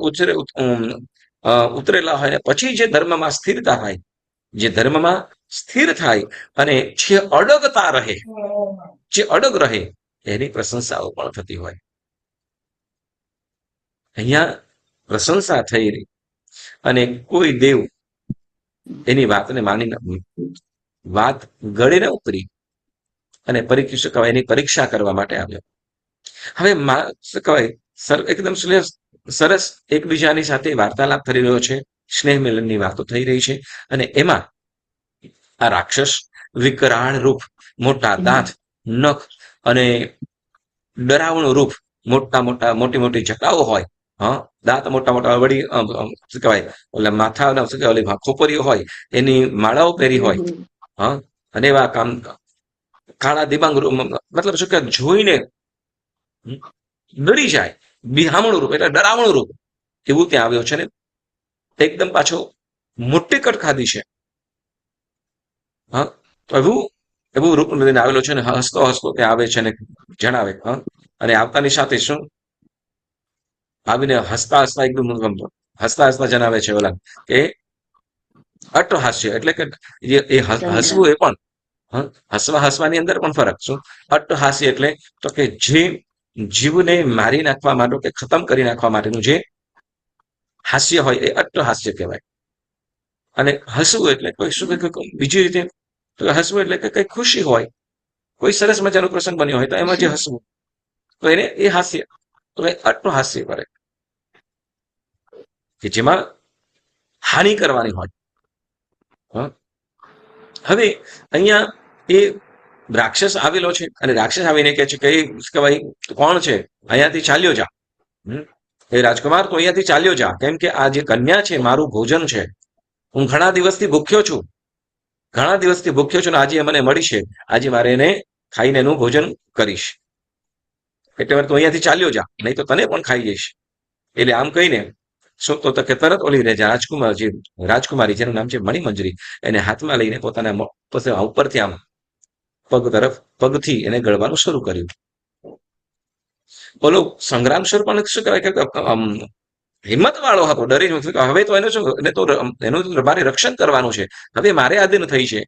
ઉતરેલા હોય પછી જે ધર્મમાં સ્થિરતા થાય, જે ધર્મમાં સ્થિર થાય અને જે અડગતા રહે, જે અડગ રહે એની પ્રશંસાઓ પણ થતી હોય. અહીંયા પ્રશંસા થઈ રહી અને કોઈ દેવ એની વાતને માની વાત ગળે ન ઉતરી અને એની પરીક્ષા કરવા માટે આવ્યો. હવે શું કહેવાય, એકદમ સરસ એકબીજાની સાથે વાર્તાલાપ થઈ રહ્યો છે, સ્નેહ મિલનની વાતો થઈ રહી છે. અને એમાં આ રાક્ષસ વિકરાળ રૂપ, મોટા દાંત, નખ અને ડરાવણું રૂપ, મોટી મોટી જટાઓ હોય, દાંત મોટા મોટા, વળી શું કહેવાય ઓલા માથાના શું કહેવાય ઓલી ખોપરીઓ હોય, એની માળાઓ પહેરી હોય, અને એવા કાળા દિબાંગ મતલબ શું કહેવાય જોઈને ડરી જાય, બિહામણું રૂપ એટલે ડરાવણું રૂપ એવું ત્યાં આવ્યો છે ને એકદમ પાછો મોટી કટ ખાધી છે. તો એવું રૂપ લઈને આવેલો છે ને હસતો હસતો ત્યાં આવે છે ને જણાવે. અને આવતાની સાથે શું આવીને હસતા હસતા એકદમ હસતા જણાવે છે ઓલા કે અટ્ટહાસ્ય એટલે કે એ હસવું એ પણ હસવાની અંદર પણ ફરક. શું અટ્ટહાસ્ય એટલે તો કે જે જીવને મારી નાખવા માટે કે ખતમ કરી નાખવા માટેનું જે હાસ્ય હોય એ અટ્ટહાસ્ય કહેવાય. અને હસવું એટલે કોઈ શું બીજી રીતે તો હસવું એટલે કે કઈ ખુશી હોય, કોઈ સરસ મજાનો પ્રસંગ બન્યો હોય તો એમાં જે હસવું તો એને એ હાસ્ય, તો એ અટ્ટહાસ્ય કરે કે જેમાં હાનિ કરવાની હોય. હવે અહીંયા એ રાક્ષસ આવેલો છે અને રાક્ષસ આવીને કહે છે કે ભાઈ કોણ છે, અહીંયાથી ચાલ્યો જા. એ રાજકુમાર તો અહીંયાથી ચાલ્યો જા, કેમ કે આ જે કન્યા છે મારું ભોજન છે. હું ઘણા દિવસથી ભૂખ્યો છું અને આજે મને મળી છે, આજે મારે એને ખાઈને એનું ભોજન કરીશ. એટલે તું અહીંયાથી ચાલ્યો જા, નહીં તો તને પણ ખાઈ જઈશ. એટલે આમ કહીને શું તો કે તરત ઓલી રાજકુમારી જેનું નામ છે મણિમંજરી, એને હાથમાં લઈને પોતાના ઉપરથી આમ પગથી એને ગળવાનું શરૂ કર્યું. બોલો સંગ્રામસુર પણ શું કહેવાય કે હિંમત વાળો હતો, ડરી હવે તો એનું મારે રક્ષણ કરવાનું છે, હવે મારે આધીન થઈ છે,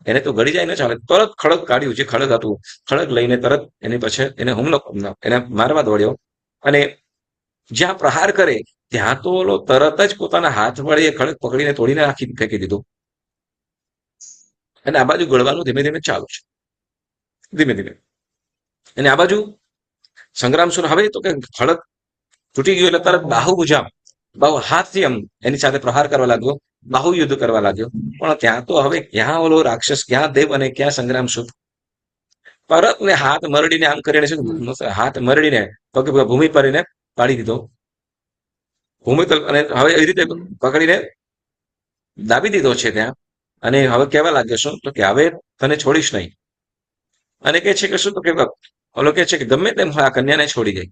એને તો ગળી જાય ન ચાલે. તરત ખડગ કાઢ્યું, જે ખડગ હતું ખડગ લઈને તરત એની પછી એને હુમલો એને મારવા દોડ્યો. અને જ્યાં પ્રહાર કરે ત્યાં તો તરત જ પોતાના હાથ વડે એ ખડગ પકડીને તોડીને ફેંકી દીધું. અને આ બાજુ ગળવાનું ધીમે ધીમે ચાલુ છે, ધીમે ધીમે. અને આ બાજુ સંગ્રામસુર હવે તો કે ખડગ તૂટી ગયું એટલે તરત બાહુ હાથથી એમ એની સાથે પ્રહાર કરવા લાગ્યો, બાહુ યુદ્ધ કરવા લાગ્યો. પણ ત્યાં તો હવે ક્યાં ઓલો રાક્ષસ, ક્યાં દેવ અને ક્યાં સંગ્રામસુર. તરત ને હાથ મરડીને આમ કરીને હાથ મરડીને પગ ભૂમિ પર એને પાડી દીધો. ભૂમિ પર અને હવે એ રીતે પકડીને દાબી દીધો છે ત્યાં. અને હવે કહેવા લાગ્યો શું તો કે હવે તને છોડીશ નહીં. અને કે છે કે શું તો કે ઓલો કે છે કે ગમે તેમ આ કન્યાને છોડી ગઈ.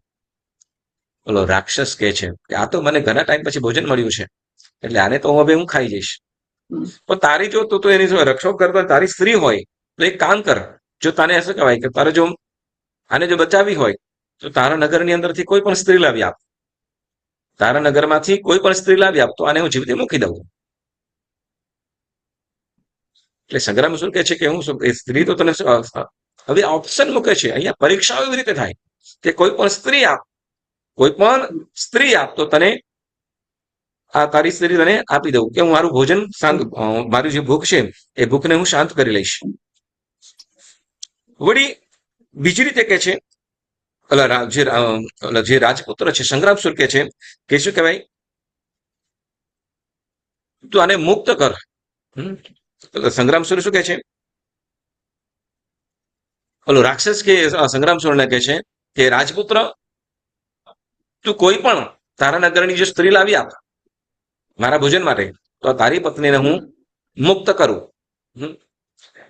ઓલો રાક્ષસ કે છે કે આ તો મને ઘણા ટાઈમ પછી ભોજન મળ્યું છે, એટલે આને તો હવે હું ખાઈ જઈશ. પણ તારી જો તું તો એની રક્ષો કરતો તારી સ્ત્રી હોય તો એક કામ કર, જો તને શું કહેવાય કે તારે જો આને જો બચાવી હોય તો તારા નગરની અંદરથી કોઈ પણ સ્ત્રી લાવી આપ. તારા નગરમાંથી કોઈ પણ સ્ત્રી લાવી આપ તો આને હું જીવતે મૂકી દઉં. એટલે સંગ્રામસુર કહે છે કે હું એ સ્ત્રી તો તને હવે ઓપ્શન મૂકે છે. અહીંયા પરીક્ષાઓ એવી રીતે થાય કે કોઈ પણ સ્ત્રી આપ તો તને આ તારી સ્ત્રી તને આપી દઉં કે હું મારું ભોજન શાંત, મારી જે ભૂખ છે એ ભૂખને હું શાંત કરી લઈશ. વળી બીજી રીતે કે છે જે રાજપુત્ર છે સંગ્રામસુર કે છે કે શું કહેવાય, તું આને મુક્ત કર. સંગ્રામસુર શું કે છે, રાક્ષસ કે સંગ્રામસુરને કે છે કે રાજપુત્ર, તું કોઈ પણ તારા નગરની જે સ્ત્રી લાવી આપ મારા ભોજન માટે તો તારી પત્નીને હું મુક્ત કરું.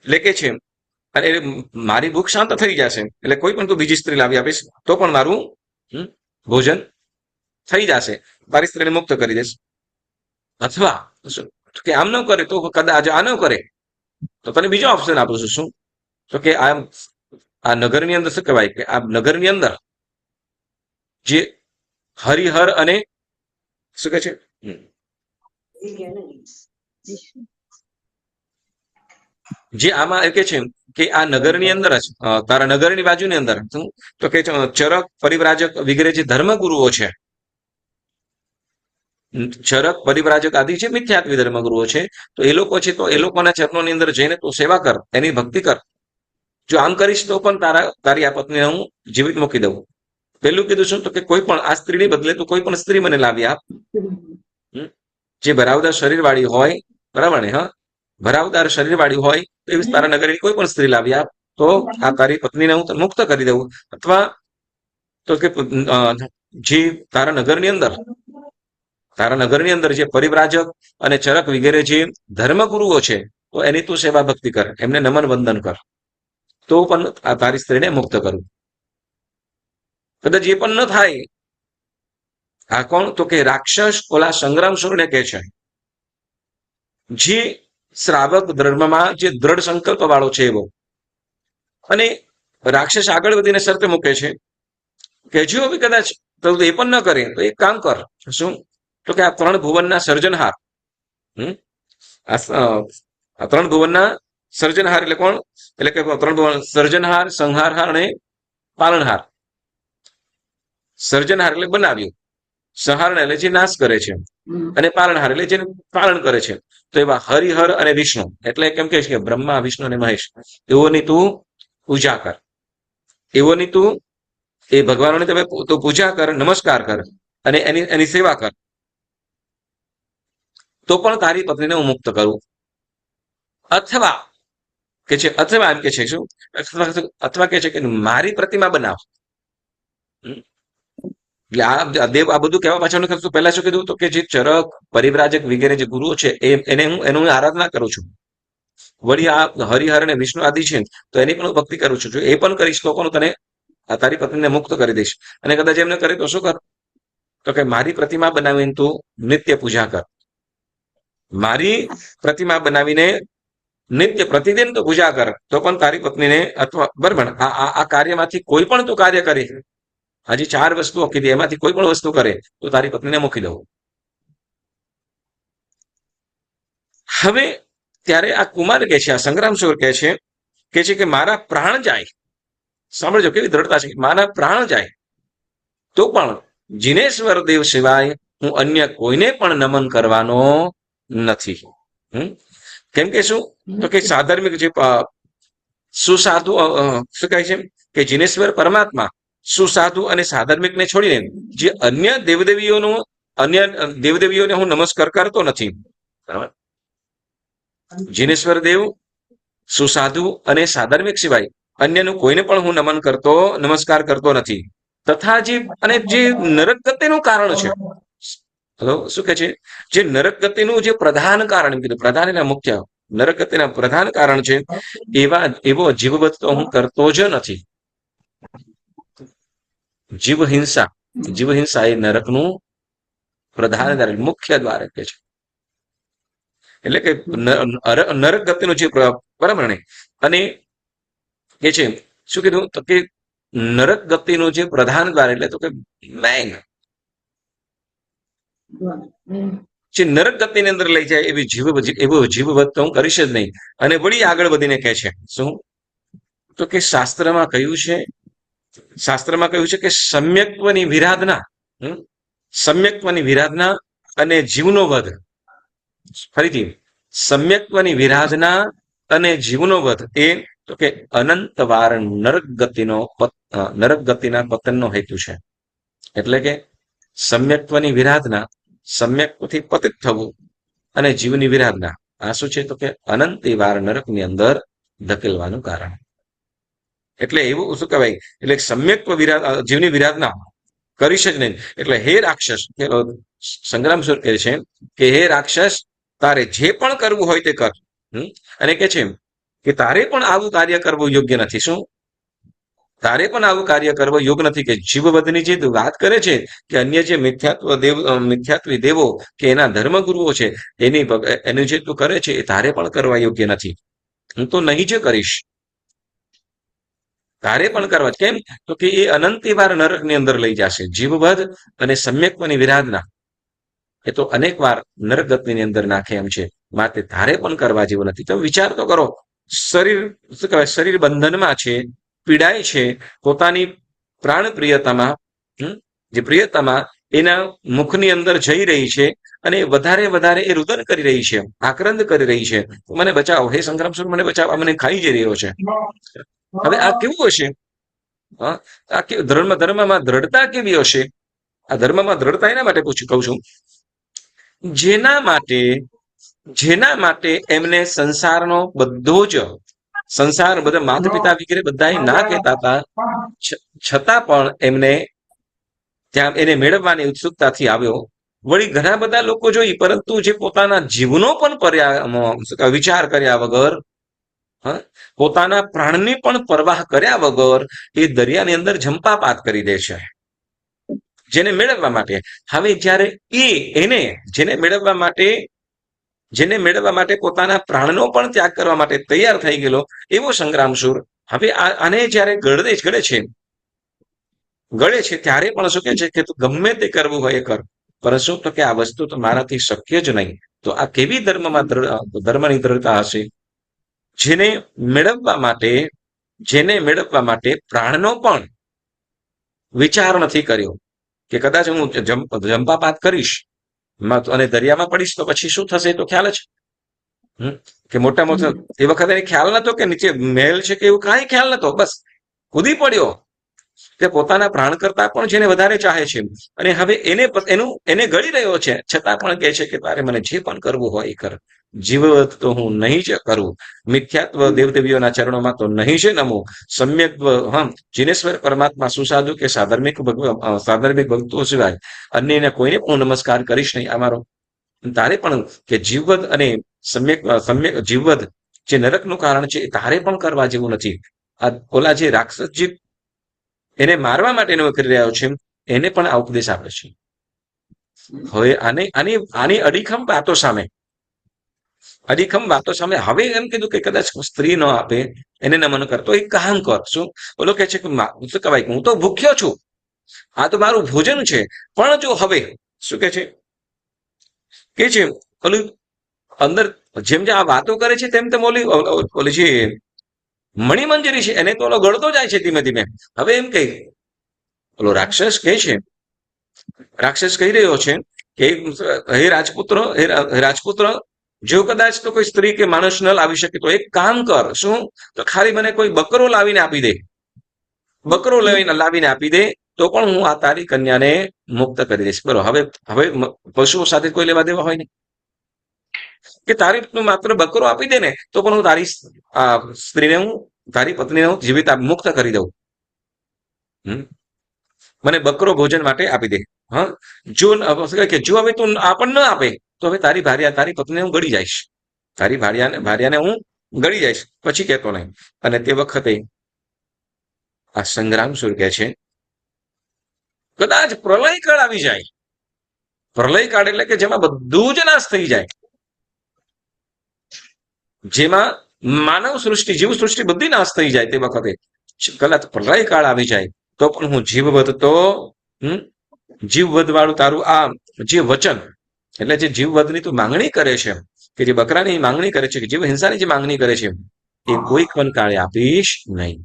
એટલે કે છે અને મારી ભૂખ શાંત થઈ જશે. એટલે કોઈ પણ તું બીજી સ્ત્રી લાવી આપીશ તો પણ મારું ભોજન થઈ જશે, તારી સ્ત્રીને મુક્ત કરી દેશ. અથવા કે આમ ન કરે તો કદાચ આ ન કરે તો તને બીજો ઓપ્શન આપું છું. શું? તો કે આ નગરની અંદર શું કહેવાય કે આ નગરની અંદર જે હરિહર અને શું કે છે જે આમાં એ કે છે કે આ નગરની અંદર જ તારા નગરની બાજુની અંદર શું તો કે ચરક પરિવ્રાજક વગેરે જે ધર્મગુરુઓ છે, ચરક પરિવ્રાજક આદિ છે મિથ્યાત્વી ધર્મગુરુઓ છે, તો એ લોકો છે તો એ લોકોના ચરણોની અંદર જઈને તું સેવા કર, એની ભક્તિ કર. જો આમ કરીશ તો પણ તારી આ પત્નીને હું જીવિત મૂકી દઉં. પેલું કીધું શું તો કે કોઈ પણ આ સ્ત્રીની બદલે તું કોઈ પણ સ્ત્રી મને લાવી આપ જે ભરાવદાર શરીર વાળી હોય, બરાબર ને? હા, ભરાવદાર શરીર વાળી હોય તો એવી તારા નગરની કોઈ પણ સ્ત્રી લાવી આપ તો આ તારી પત્નીને હું મુક્ત કરી દઉં. અથવા તો કે જે તારા નગરની અંદર જે પરિવ્રાજક અને ચરક વગેરે જે ધર્મગુરુઓ છે તો એની તું સેવા ભક્તિ કર, એમને નમન વંદન કર, તો પણ આ તારી સ્ત્રીને મુક્ત કરું. કદાચ એ પણ ન થાય, આ કોણ તો કે રાક્ષસ ઓલા સંગ્રામસુરને કહે છે, જે શ્રાવક ધર્મમાં જે દ્રઢ સંકલ્પ વાળો છે એવો. અને રાક્ષસ આગળ વધીને શરત મૂકે છે કે જો હવે કદાચ તો એ પણ ન કરે તો એક કામ કર. શું? તો કે આ ત્રણ ભુવનના સર્જનહાર, આ ત્રણ ભુવનના સર્જનહાર એટલે કોણ? એટલે કે ત્રણ ભુવન સર્જનહાર, સંહારહાર અને પાલનહાર. સર્જનહાર એટલે બનાવ્યું, સંહારણ એટલે જે નાશ કરે છે, અને પાલનહાર એટલે જે પાલન કરે છે. તો એવા હરિહર અને વિષ્ણુ એટલે કેમ કે છે બ્રહ્મા વિષ્ણુ અને મહેશ, એઓની તું પૂજા કર, એઓની તું એ ભગવાનોની તમે તું પૂજા કર, નમસ્કાર કર અને એની સેવા કર, તો પણ તારી પત્નીને હું મુક્ત કરું. અથવા કે છે અથવા એમ કે છે શું અથવા કે છે કે મારી પ્રતિમા બનાવ. એટલે આ દેવ આ બધું કહેવા પાછળ કરતું પહેલા શું કીધું તો કે જે ચરક પરિવ્રાજક વગેરે જે ગુરુઓ છે એનું હું આરાધના કરું છું. વળી આ હરિહર અને વિષ્ણુ આદિ છે તો એની પણ ભક્તિ કરું છું. જો એ પણ કરીશ તો પણ તને તારી પત્નીને મુક્ત કરી દઈશ. અને કદાચ એમને કરે તો શું કર તો કે મારી પ્રતિમા બનાવીને તું નિત્ય પૂજા કર, મારી પ્રતિમા બનાવીને નિત્ય પ્રતિદિન તો પૂજા કર, તો પણ તારી પત્નીને અથવા બરાબર આ કાર્યમાંથી કોઈ પણ તું કાર્ય કરી, હજી 4 વસ્તુઓ કીધી એમાંથી કોઈ પણ વસ્તુ કરે તો તારી પત્નીને મૂકી દઉં. હવે ત્યારે આ કુમાર કે છે, આ સંગ્રામસુર કહે છે કે મારા પ્રાણ જાય, સાંભળજો કેવી દ્રઢતા છે, મારા પ્રાણ જાય તો પણ જીનેશ્વર દેવ સિવાય હું અન્ય કોઈને પણ નમન કરવાનો નથી. કેમ કે શું તો કે સાધર્મિક જે સુસાધુ શું કહે છે કે જીનેશ્વર પરમાત્મા સુસાધુ અને સાધર્મિકને છોડીને જે અન્ય દેવદેવીઓને હું નમસ્કાર કરતો નથી. બરાબર? જીનેશ્વર દેવ, સુસાધુ અને સાધર્મિક સિવાય અન્યનું કોઈને પણ હું નમસ્કાર કરતો નથી. તથા જે નરક ગતિનું કારણ છે, શું કે છે જે નરક ગતિનું જે પ્રધાન કારણ કીધું, પ્રધાન એના મુખ્ય નરક ગતિના પ્રધાન કારણ છે એવો જીવવત તો હું કરતો જ નથી. જીવહિંસા એ નરકનું પ્રધાન મુખ્ય દ્વાર કે છે. એટલે કે નરક ગતિનું જે બરાબર ને, અને કે છે શું કીધું તો કે નરક ગતિનું જે પ્રધાન દ્વાર એટલે તો કે મેન જે નરક ગતિની અંદર લઈ જાય એવો જીવવત તો હું કરીશ જ નહીં. અને વળી આગળ વધીને કહે છે શું? તો કે શાસ્ત્રમાં કહ્યું છે કે સમ્યક્ત્વની વિરાધના, સમ્યક્ત્વની વિરાધના અને જીવનો વધ. ફરીથી, સમ્યક્ત્વની વિરાધના અને જીવનો વધ એ તો કે અનંતવાર નરક ગતિના પતનનો હેતુ છે. એટલે કે સમ્યક્ત્વની વિરાધના, સમ્યક્ત્વથી પતિત થવું, અને જીવની વિરાધના આ શું છે? તો કે અનંતવાર નરકની અંદર ધકેલવાનું કારણ. એટલે એવું શું કહેવાય? એટલે સમ્યક્ત્વ જીવની વિરાધના કરીશ જ નહીં. એટલે હે રાક્ષસ, સંગ્રામસુર કહે છે કે હે રાક્ષસ, તારે જે પણ કરવું હોય તે કર. અને કે છે કે તારે પણ આવું કાર્ય કરવું યોગ્ય નથી. શું? તારે પણ આવું કાર્ય કરવું યોગ્ય નથી. કે જીવવધની જે વાત કરે છે કે અન્ય જે મિથ્યાત્વી દેવો કે એના ધર્મગુરુઓ છે એનું જે તું કરે છે એ તારે પણ કરવા યોગ્ય નથી. હું તો નહીં જ કરીશ. તારે પણ કરવા. કેમ? તો કે એ અનંતવાર નરકની અંદર લઈ જશે. જીવવધ અને સમ્યક્ત્વની વિરાધના એ તો અનેક વાર નરક ગતિની અંદર નાખે એમ છે. માટે તારે પણ કરવા જેવું નથી. તમે વિચાર તો કરો, શરીર શું કહેવાય? શરીર બંધનમાં છે, પીડાય છે, પોતાની પ્રાણ પ્રિયતામાં, જે પ્રિયતામાં એના મુખની અંદર જઈ રહી છે અને વધારે એ રુદન કરી રહી છે, આક્રંદ કરી રહી છે. મને બચાવો, હે સંગ્રામસુર, મને બચાવો, આ મને ખાઈ જઈ રહ્યો છે. હવે આ કેવું હશે? આ ધર્મમાં દ્રઢતા કેવી હશે? આ ધર્મમાં દ્રઢતા એના માટે કહું છું, જેના માટે એમને સંસારનો બધો જ સંસાર, બધા માતા પિતા વગેરે બધા ના કહેતા હતા, છતાં પણ એમને ત્યાં એને મેળવવાની ઉત્સુકતાથી આવ્યો. વળી ઘણા બધા લોકો જોઈ, પરંતુ જે પોતાના જીવનો પણ વિચાર કર્યા વગર, પોતાના પ્રાણની પણ પરવાહ કર્યા વગર એ દરિયાની અંદર જંપાપાત કરી દે છે જેને મેળવવા માટે. હવે જ્યારે જેને મેળવવા માટે પોતાના પ્રાણનો પણ ત્યાગ કરવા માટે તૈયાર થઈ ગયેલો એવો સંગ્રામસુર હવે આને જ્યારે ગળે છે ત્યારે પણ શું કહે છે કે તું ગમે તે કરવું હોય એ કર, પરંતુ તો કે આ વસ્તુ તો મારાથી શક્ય જ નહીં. તો આ કેવી ધર્મની દ્રઢતા હશે? જેને મેળવવા માટે પ્રાણનો પણ વિચાર નથી કર્યો કે કદાચ હું જંપાપાત કરીશ અને દરિયામાં પડીશ તો પછી શું થશે? તો ખ્યાલ જ કે મોટા એ વખતે ખ્યાલ નતો કે નીચે મહેલ છે કે એવું કાંઈ ખ્યાલ નતો. બસ કૂદી પડ્યો કે પોતાના પ્રાણ કરતા પણ જેને વધારે ચાહે છે અને હવે એને ગળી રહ્યો છે, છતાં પણ કહે છે કે તારે મને જે પણ કરવું હોય એ કર. જીવવત તો હું નહીં જ કરું. મિથ્યાત્વ દેવદેવીઓના ચરણોમાં તો નહીં જ નમું. સમ્યક્ત્વ જીનેશ્વર પરમાત્મા સુસાધુ કે સાધર્મિક ભક્તો સિવાય અન્યને કોઈને પણ નમસ્કાર કરીશ નહીં. અમારો તારે પણ કે જીવવદ અને સમ્યક જીવવદ જે નરકનું કારણ છે એ તારે પણ કરવા જેવું નથી. આ ઓલા જે રાક્ષસજી એને મારવા માટેનો કરી રહ્યો છે એને પણ આ ઉપદેશ આપે છે. હવે આની અડીખમ વાતો સામે હવે એમ કીધું કે કદાચ સ્ત્રી ન આપે, એને નમન કરતો એક કામ કર. શું? ઓલો કે છે કે શું કહેવાય, હું તો ભૂખ્યો છું, આ તો મારું ભોજન છે, પણ જો હવે શું કે છે ઓલું અંદર જેમ જે આ વાતો કરે છે તેમ ઓલી જે મણિમંજરી છે એને તો ઓલો ગળતો જાય છે ધીમે ધીમે. હવે એમ ઓલો રાક્ષસ કહી રહ્યો છે કે હે રાજપુત્ર, જો કદાચ તો કોઈ સ્ત્રી કે માણસ ન લાવી શકે તો એક કામ કર. શું? તો ખાલી મને કોઈ બકરો લાવીને આપી દે તો પણ હું આ તારી કન્યાને મુક્ત કરી દઈશ. બરોબર. હવે પશુઓ સાથે કોઈ લેવા દેવા હોય ને કે તારી માત્ર બકરો આપી દે ને તો પણ હું તારી સ્ત્રીને તારી પત્નીને હું જીવિત મુક્ત કરી દઉં. મને બકરો ભોજન માટે આપી દે. જો હવે તું આપણ ન આપે તો હવે તારી પત્નીને હું ગળી જઈશ, તારી ભાર્યાને હું ગળી જઈશ, પછી કહેતો નહીં. અને તે વખતે આ સંગ્રામસુર કહે છે કદાચ પ્રલયકાળ આવી જાય. પ્રલયકાળ એટલે કે જેમાં બધું જ નાશ થઈ જાય, જેમાં માનવ સૃષ્ટિ, જીવ સૃષ્ટિ બધી નાશ થઈ જાય, તે વખતે કદાચ પ્રલયકાળ આવી જાય તો પણ હું જીવવદ વાળું તારું આ જે વચન એટલે જે જીવવધની તું માંગણી કરે છે, કે જે બકરાની માંગણી કરે છે, કે જીવ હિંસાની જે માંગણી કરે છે, એ કોઈ પણ કાળે આપીશ નહીં.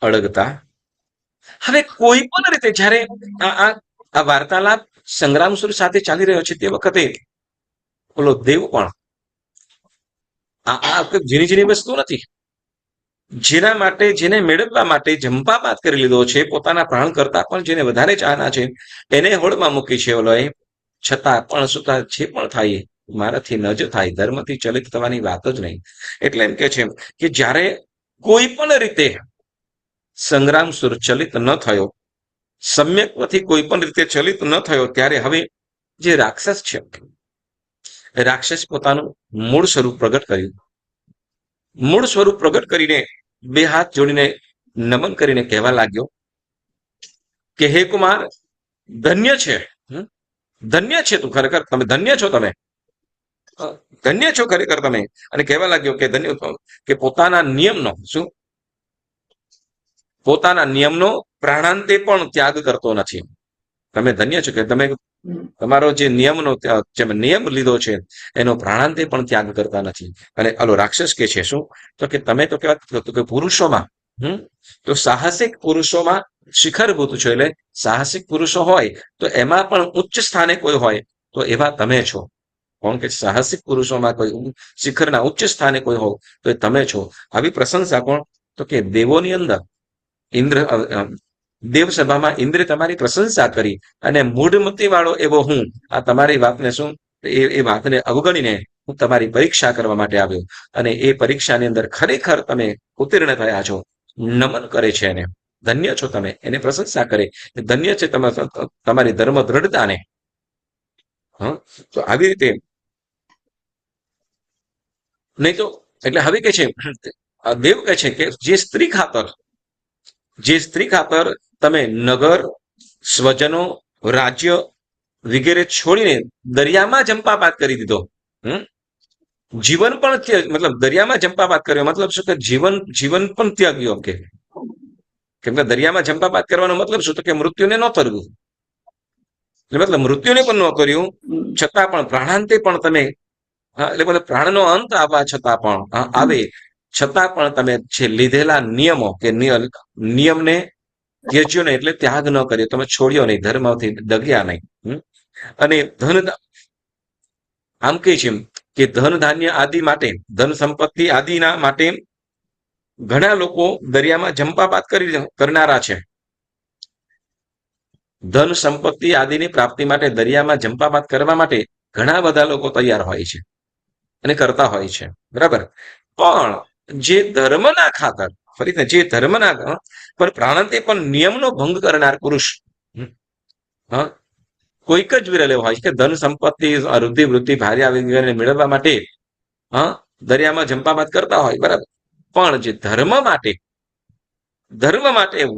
અડગતા. હવે કોઈ પણ રીતે જ્યારે આ વાર્તાલાપ સંગ્રામસુર સાથે ચાલી રહ્યો છે તે વખતે ઓલો દેવ પણ આ ઝીણી ઝીણી વસ્તુ નથી. જેના માટે, જેને મેળવવા માટે જંપાપાત કરી લીધો છે, પોતાના પ્રાણ કરતા પણ જેને વધારે ચાહના છે એને હોળમાં મૂકી છે ઓલોએ, છતાં પણ શું થાય, જે પણ થાય મારાથી ન જ થાય, ધર્મથી ચલિત થવાની વાત જ નહીં. એટલે એમ કે છે કે જ્યારે કોઈ પણ રીતે સંગ્રામસુર ચલિત ન થયો, સમ્યકથી કોઈ પણ રીતે ચલિત ન થયો, ત્યારે હવે જે રાક્ષસ છે, રાક્ષસ પોતાનું મૂળ સ્વરૂપ પ્રગટ કર્યું. મૂળ સ્વરૂપ પ્રગટ કરીને બે હાથ જોડીને નમન કરીને કહેવા લાગ્યો કે હે કુમાર, ધન્ય છે, ધન્ય છે તું, ખરેખર તમે ધન્ય છો, તમે ધન્ય છો ખરેખર તમે. અને કહેવા લાગ્યો કે ધન્ય, કે પોતાના નિયમનો શું, પોતાના નિયમનો પ્રાણાંતે પણ ત્યાગ કરતો નથી. તમે ધન્ય છો કે તમે તમારો જે નિયમનો જે નિયમ લીધો છે એનો પ્રાણાંતે પણ ત્યાગ કરતા નથી. અને આલો રાક્ષસ કે છે શું, તો કે તમે તો કેવા કે પુરુષોમાં તો સાહસિક પુરુષોમાં શિખરભૂત છો. એટલે સાહસિક પુરુષો હોય તો એમાં પણ ઉચ્ચ સ્થાને કોઈ હોય તો એવા તમે છો. કોણ કે સાહસિક પુરુષોમાં કોઈ શિખરના ઉચ્ચ સ્થાને કોઈ હો તો એ તમે છો. આવી પ્રશંસા કોણ, તો કે દેવોની અંદર ઇન્દ્ર, દેવસભામાં ઇન્દ્રે તમારી પ્રશંસા કરી અને મૂઢમતી વાળો એવો હું આ તમારી વાતને શું, એ વાતને અવગણીને હું તમારી પરીક્ષા કરવા માટે આવ્યો. અને એ પરીક્ષાની અંદર ખરેખર તમે ઉત્તીર્ણ થયા છો. નમન કરે છે એને, ધન્ય છો તમે, એને પ્રશંસા કરે, ધન્ય છે તમારી ધર્મ દ્રઢતાને. તો આવી રીતે નહીં તો, એટલે હવે કે છે દેવ કહે છે કે જે સ્ત્રી ખાતર તમે નગર, સ્વજનો, રાજ્ય વગેરે છોડીને દરિયામાં જંપાપાત કરી દીધો. જીવન પણ મતલબ દરિયામાં જંપાપાત કર્યો, મતલબ શું કે જીવન પણ ત્યાગ્યો. કેમ કે દરિયામાં જંપાપાત કરવાનો મતલબ શું, તો કે મૃત્યુને ન તરવું. મતલબ મૃત્યુને પણ ન કર્યું, છતાં પણ પ્રાણાંતે પણ તમે, એટલે મતલબ પ્રાણનો અંત આવવા છતાં પણ આવે છતાં પણ તમે જે લીધેલા નિયમો કે નિયમને ત્યજ્યો નહીં, એટલે ત્યાગ ન કર્યો, તમે છોડ્યો નહીં, ધર્મથી ડગ્યા નહીં. અને આમ કે છે કે ધન ધાન્ય આદિ માટે, ધન સંપત્તિ આદિના માટે ઘણા લોકો દરિયામાં જંપાપાત કરનારા છે. ધન સંપત્તિ આદિની પ્રાપ્તિ માટે દરિયામાં જંપાપાત કરવા માટે ઘણા બધા લોકો તૈયાર હોય છે અને કરતા હોય છે, બરાબર. પણ જે ધર્મના ખાતર, ફરીથી જે ધર્મના પણ પ્રાણાંતે પણ નિયમનો ભંગ કરનાર પુરુષ કોઈક જ વિરલે હોય કે ધન સંપત્તિ, વૃદ્ધિ વૃત્તિ, ભાર્યા વગેરે મેળવવા માટે દરિયામાં જંપાપાત કરતા હોય, બરાબર. પણ જે ધર્મ માટે,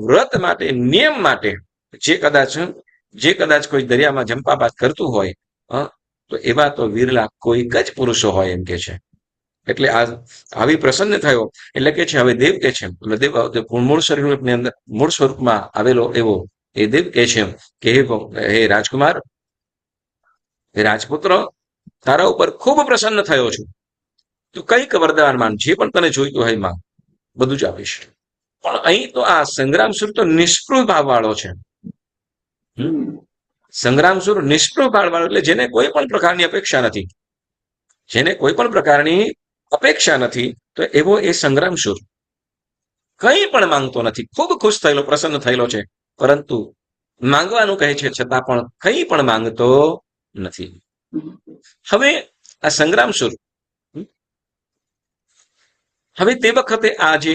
વ્રત માટે, નિયમ માટે જે કદાચ કોઈ દરિયામાં જંપાપાત કરતું હોય તો એવા તો વિરલા કોઈક જ પુરુષો હોય, એમ કે છે. એટલે આવી પ્રસન્ન થયો. એટલે કે છે હવે દેવ કે છે, દેવ મૂળ સ્વરૂપની અંદર, મૂળ સ્વરૂપમાં આવેલો એવો એ દેવ કે છે કે હે રાજકુમાર, હે રાજપુત્ર, તારા ઉપર ખૂબ પ્રસન્ન થયો છું. તું કઈક વરદાન માંગ, જે પણ તને જોઈતું હોય માં, બધું જ આપીશ. પણ અહીં તો આ સંગ્રામસુર તો નિષ્પૃહ ભાવ વાળો છે. સંગ્રામસુર નિષ્પૃહ ભાવ વાળો, એટલે જેને કોઈ પણ પ્રકારની અપેક્ષા નથી, જેને કોઈ પણ પ્રકારની અપેક્ષા નથી, તો એવો એ સંગ્રામસુર કંઈ પણ માંગતો નથી. ખૂબ ખુશ થયેલો, પ્રસન્ન થયેલો છે, પરંતુ માંગવાનું કહે છે છતાં પણ કંઈ પણ માંગતો નથી. હવે આ સંગ્રામસુર, હવે તે વખતે આ જે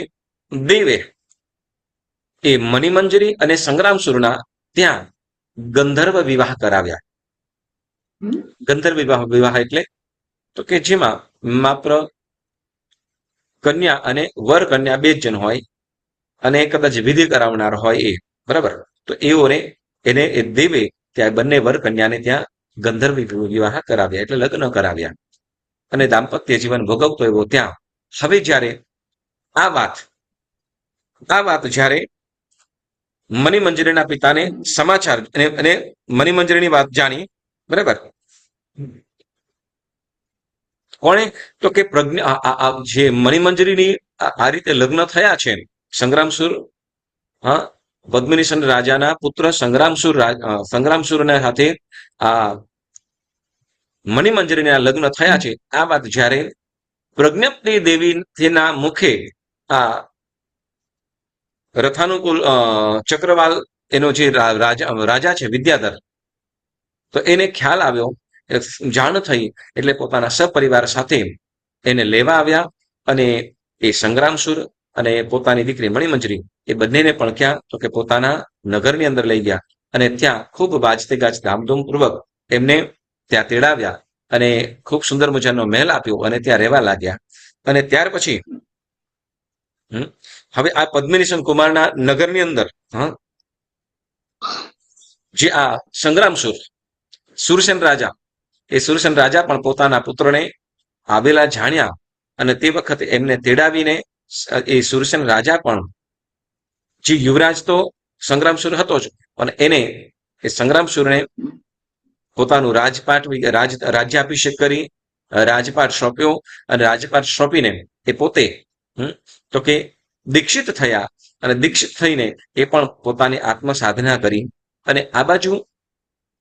દેવે એ મણિમંજરી અને સંગ્રામસુરના ત્યાં ગંધર્વ વિવાહ કરાવ્યા. ગંધર્વ વિવાહ એટલે તો કે જેમાં માત્ર કન્યા અને વર કન્યા બે જ જણ હોય અને કદાચ વિધિ કરાવનાર હોય એ, બરાબર. તો એને એ દેવે ત્યાં બંને વર કન્યાને ત્યાં ગંધર્વ વિવાહ કરાવ્યા, એટલે લગ્ન કરાવ્યા અને દાંપત્ય જીવન ભોગવતો એવો ત્યાં. હવે જ્યારે આ વાત જ્યારે મણિમંજરીના પિતાને સમાચાર અને મણિમંજરીની વાત જાણી. બરાબર. કોણે? તો કે જે મણિમંજરીની આ રીતે લગ્ન થયા છે સંગ્રામસુર, હા, પદ્મિનીશન રાજાના પુત્ર સંગ્રામસુરના સાથે આ મણિમંજરીના લગ્ન થયા છે. આ વાત જ્યારે પ્રજ્ઞપ્તિ દેવીના મુખે આ રથાનુકૂલ ચક્રવાલ એનો જે રાજા છે વિદ્યાધર, તો એને ખ્યાલ આવ્યો, જાણ થઈ, એટલે પોતાના સપરિવાર સાથે એને લેવા આવ્યા અને એ સંગ્રામસુર અને પોતાની દીકરી મણિમંજરી એ બંનેને પણ ક્યાં? તો કે પોતાના નગરની અંદર લઈ ગયા અને ત્યાં ખૂબ વાજતે ગાજતે ધામધૂમપૂર્વક એમને ત્યાં તેડાવ્યા અને ખૂબ સુંદર મજાનો મહેલ આપ્યો અને ત્યાં રહેવા લાગ્યા. અને ત્યાર પછી હવે આ પદ્મિનીશન કુમારના નગરની અંદર જે આ સંગ્રામસુર સુરસેન રાજા, એ સુરસેન રાજા પણ પોતાના પુત્રને આવેલા જાણ્યા અને તે વખતે એમને તેડાવીને એ સુરસેન રાજા પણ, જે યુવરાજ તો સંગ્રામસુર હતો જ, પણ એને એ સંગ્રામસુરને પોતાનું રાજ્યાભિષેક કરી રાજપાટ સોંપ્યો અને રાજપાટ સોંપીને એ પોતે તો કે દીક્ષિત થયા અને દીક્ષિત થઈને એ પણ પોતાની આત્મ સાધના કરી. અને આ બાજુ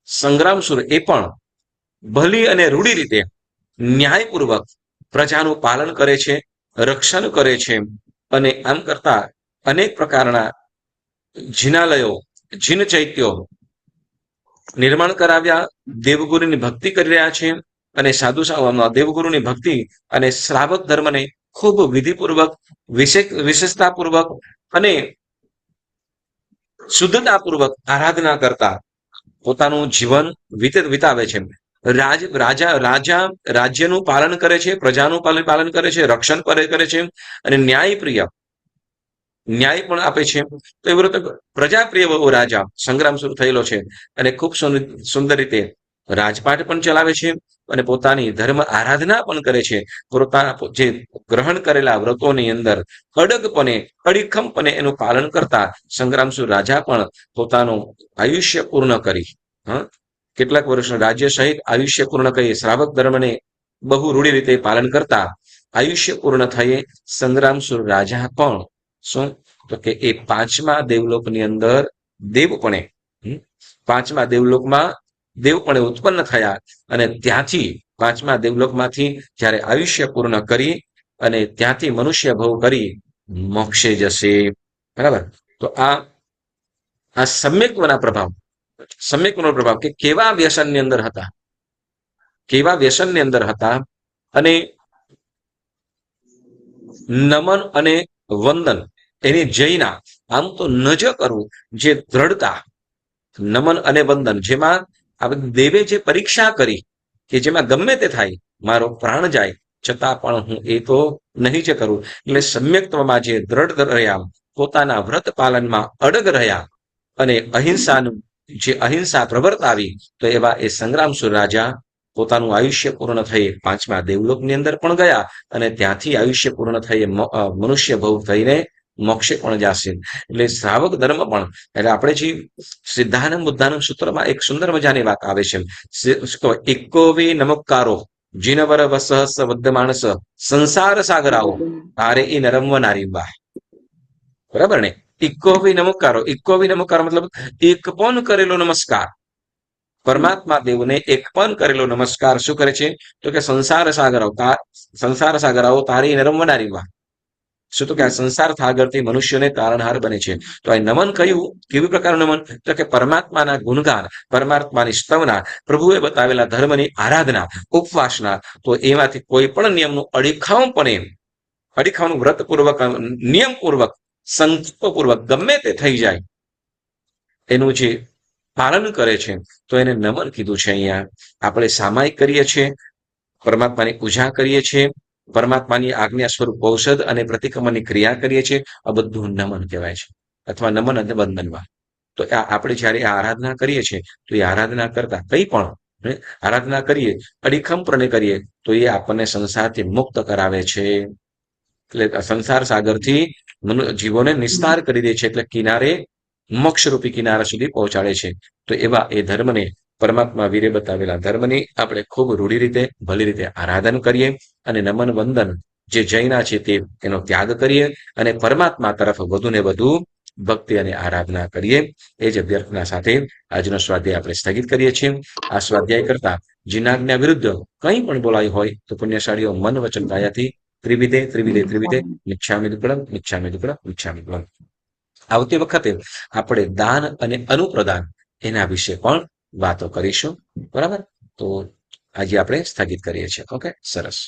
સંગ્રામસુર એ પણ ભલી અને રૂઢી રીતે ન્યાયપૂર્વક પ્રજાનું પાલન કરે છે, રક્ષણ કરે છે અને આમ કરતા અનેક પ્રકારના જિનાલયો, જીન ચૈત્યો નિર્માણ કરાવ્યા, દેવગુરુની ભક્તિ કરી રહ્યા છે અને દેવગુરુની ભક્તિ અને શ્રાવક ધર્મને ખૂબ વિધિપૂર્વક, વિશેષતાપૂર્વક અને શુદ્ધતાપૂર્વક આરાધના કરતા પોતાનું જીવન વિતાવે છે. રાજ્યનું પાલન કરે છે, પ્રજાનું પાલન કરે છે, રક્ષણ કરે છે અને ન્યાય પણ આપે છે. તો એવો પ્રજાપ્રિય રાજા સંગ્રામસુર થયેલો છે અને ખૂબ સુંદર રીતે રાજપાટ પણ ચલાવે છે અને પોતાની ધર્મ આરાધના પણ કરે છે. પોતાના જે ગ્રહણ કરેલા વ્રતોની અંદર અડીખમપણે એનું પાલન કરતા સંગ્રામસુર રાજા પણ પોતાનું આયુષ્ય પૂર્ણ કરી, કેટલાક વર્ષનું રાજ્ય સહિત આયુષ્ય પૂર્ણ કરી શ્રાવક ધર્મને બહુ રૂઢી રીતે પાલન કરતા આયુષ્ય પૂર્ણ થયે સંગ્રામસુર રાજા પણ શું? તો કે એ પાંચમા દેવલોકની અંદર પાંચમા દેવલોકમાં દેવપણે ઉત્પન્ન થયા અને ત્યાંથી પાંચમા દેવલોકમાંથી જ્યારે આયુષ્ય પૂર્ણ કરી અને ત્યાંથી મનુષ્ય ભવ કરી મોક્ષે જશે. બરાબર. તો આ સમ્યક્ત્વનો પ્રભાવ કે કેવા વ્યસનની અંદર હતા અને નમન અને વંદન એની જયના આમ તો ન જ કરવું, જે દ્રઢતા, નમન અને વંદન, જેમાં દેવે જે પરીક્ષા કરી કે જેમાં ગમે તે થાય, મારો પ્રાણ જાય છતાં પણ હું એ તો નહીં જ કરું. એટલે સમ્યક્ત્વમાં જે દ્રઢ રહ્યા, પોતાના વ્રત પાલનમાં અડગ રહ્યા અને અહિંસા પ્રવર્તાવી, તો એવા એ સંગ્રામસુર રાજા પોતાનું આયુષ્ય પૂર્ણ થઈ પાંચમા દેવલોકની અંદર પણ ગયા અને ત્યાંથી આયુષ્ય પૂર્ણ થઈ મનુષ્ય ભવ થઈને મોક્ષે પણ જશે. એટલે શ્રાવક ધર્મ પણ, એટલે આપણે જે સિદ્ધાનંદ બુદ્ધાનંદ સૂત્રમાં એક સુંદર મજાની વાત આવે છે, એકોવી નમસ્કારો જીનવર વસહસ વદ્ધ માણસ સંસાર સાગરાઓ તારે એ નરમ નારીબા. બરાબર ને? ઇકોવી નમસ્કારો મતલબ એક પણ કરેલો નમસ્કાર, પરમાત્મા દેવને એક પણ કરેલો નમસ્કાર શું કરે છે? તો કે સંસાર સાગરાઓ તારી નરમવનારી વા. શું? તો કે આ સંસાર સાગરથી મનુષ્યને તારણહાર બને છે. તો આ નમન કયું? કેવી પ્રકારનું નમન? તો કે પરમાત્માના ગુણગાન, પરમાત્માની સ્તવના, પ્રભુએ બતાવેલા ધર્મની આરાધના, ઉપવાસના. તો એમાંથી કોઈ પણ નિયમનું અડીખાવાનું વ્રતપૂર્વક, નિયમપૂર્વક, સંકલ્પપૂર્વક ગમે તે થઈ જાય, એનું જે પાલન કરે છે તો એને નમન કીધું છે. અહીંયા આપણે સામાયિક કરીએ છીએ, પરમાત્માની પૂજા કરીએ છીએ, પરમાત્માની આજ્ઞા સ્વરૂપ ઔષધ અને પ્રતિક્રમણની ક્રિયા કરીએ છીએ, આ બધું નમન કહેવાય છે અથવા નમન અને વંદનમાં. તો આપણે જ્યારે આ આરાધના કરીએ છીએ તો એ આરાધના કરતા કંઈ પણ આરાધના કરીએ, અડીખમપણે કરીએ, તો એ આપણને સંસારથી મુક્ત કરાવે છે. એટલે સંસાર સાગરથી જીવોને નિસ્તાર કરી દે છે, એટલે કિનારે મોક્ષરૂપી કિનારા સુધી પહોંચાડે છે. તો એવા એ ધર્મને, પરમાત્મા વીરે બતાવેલા ધર્મની આપણે ખૂબ રૂઢી રીતે, ભલી રીતે આરાધન કરીએ અને નમન વંદન જે જૈના છે તે એનો ત્યાગ કરીએ અને પરમાત્મા તરફ વધુ ને વધુ ભક્તિ અને આરાધના કરીએ. એ જ અભ્યર્થના સાથે આજનો સ્વાધ્યાય આપણે સ્થગિત કરીએ છીએ. આ સ્વાધ્યાય કરતા જીનાજ્ઞા વિરુદ્ધ કંઈ પણ બોલાયું હોય તો પુણ્યશાળીઓ મન વચન કાયાથી ત્રિવિધે ત્રિવિધે ત્રિવિધે મિચ્છામિ દુક્કડમ મિચ્છામિ દુક્કડમ મિચ્છામિ દુક્કડમ. આવતી વખતે આપણે દાન અને અનુપ્રદાન એના વિશે પણ વાતો કરીશું. બરાબર, તો આજે આપણે સ્થગિત કરીએ છીએ. ઓકે, સરસ.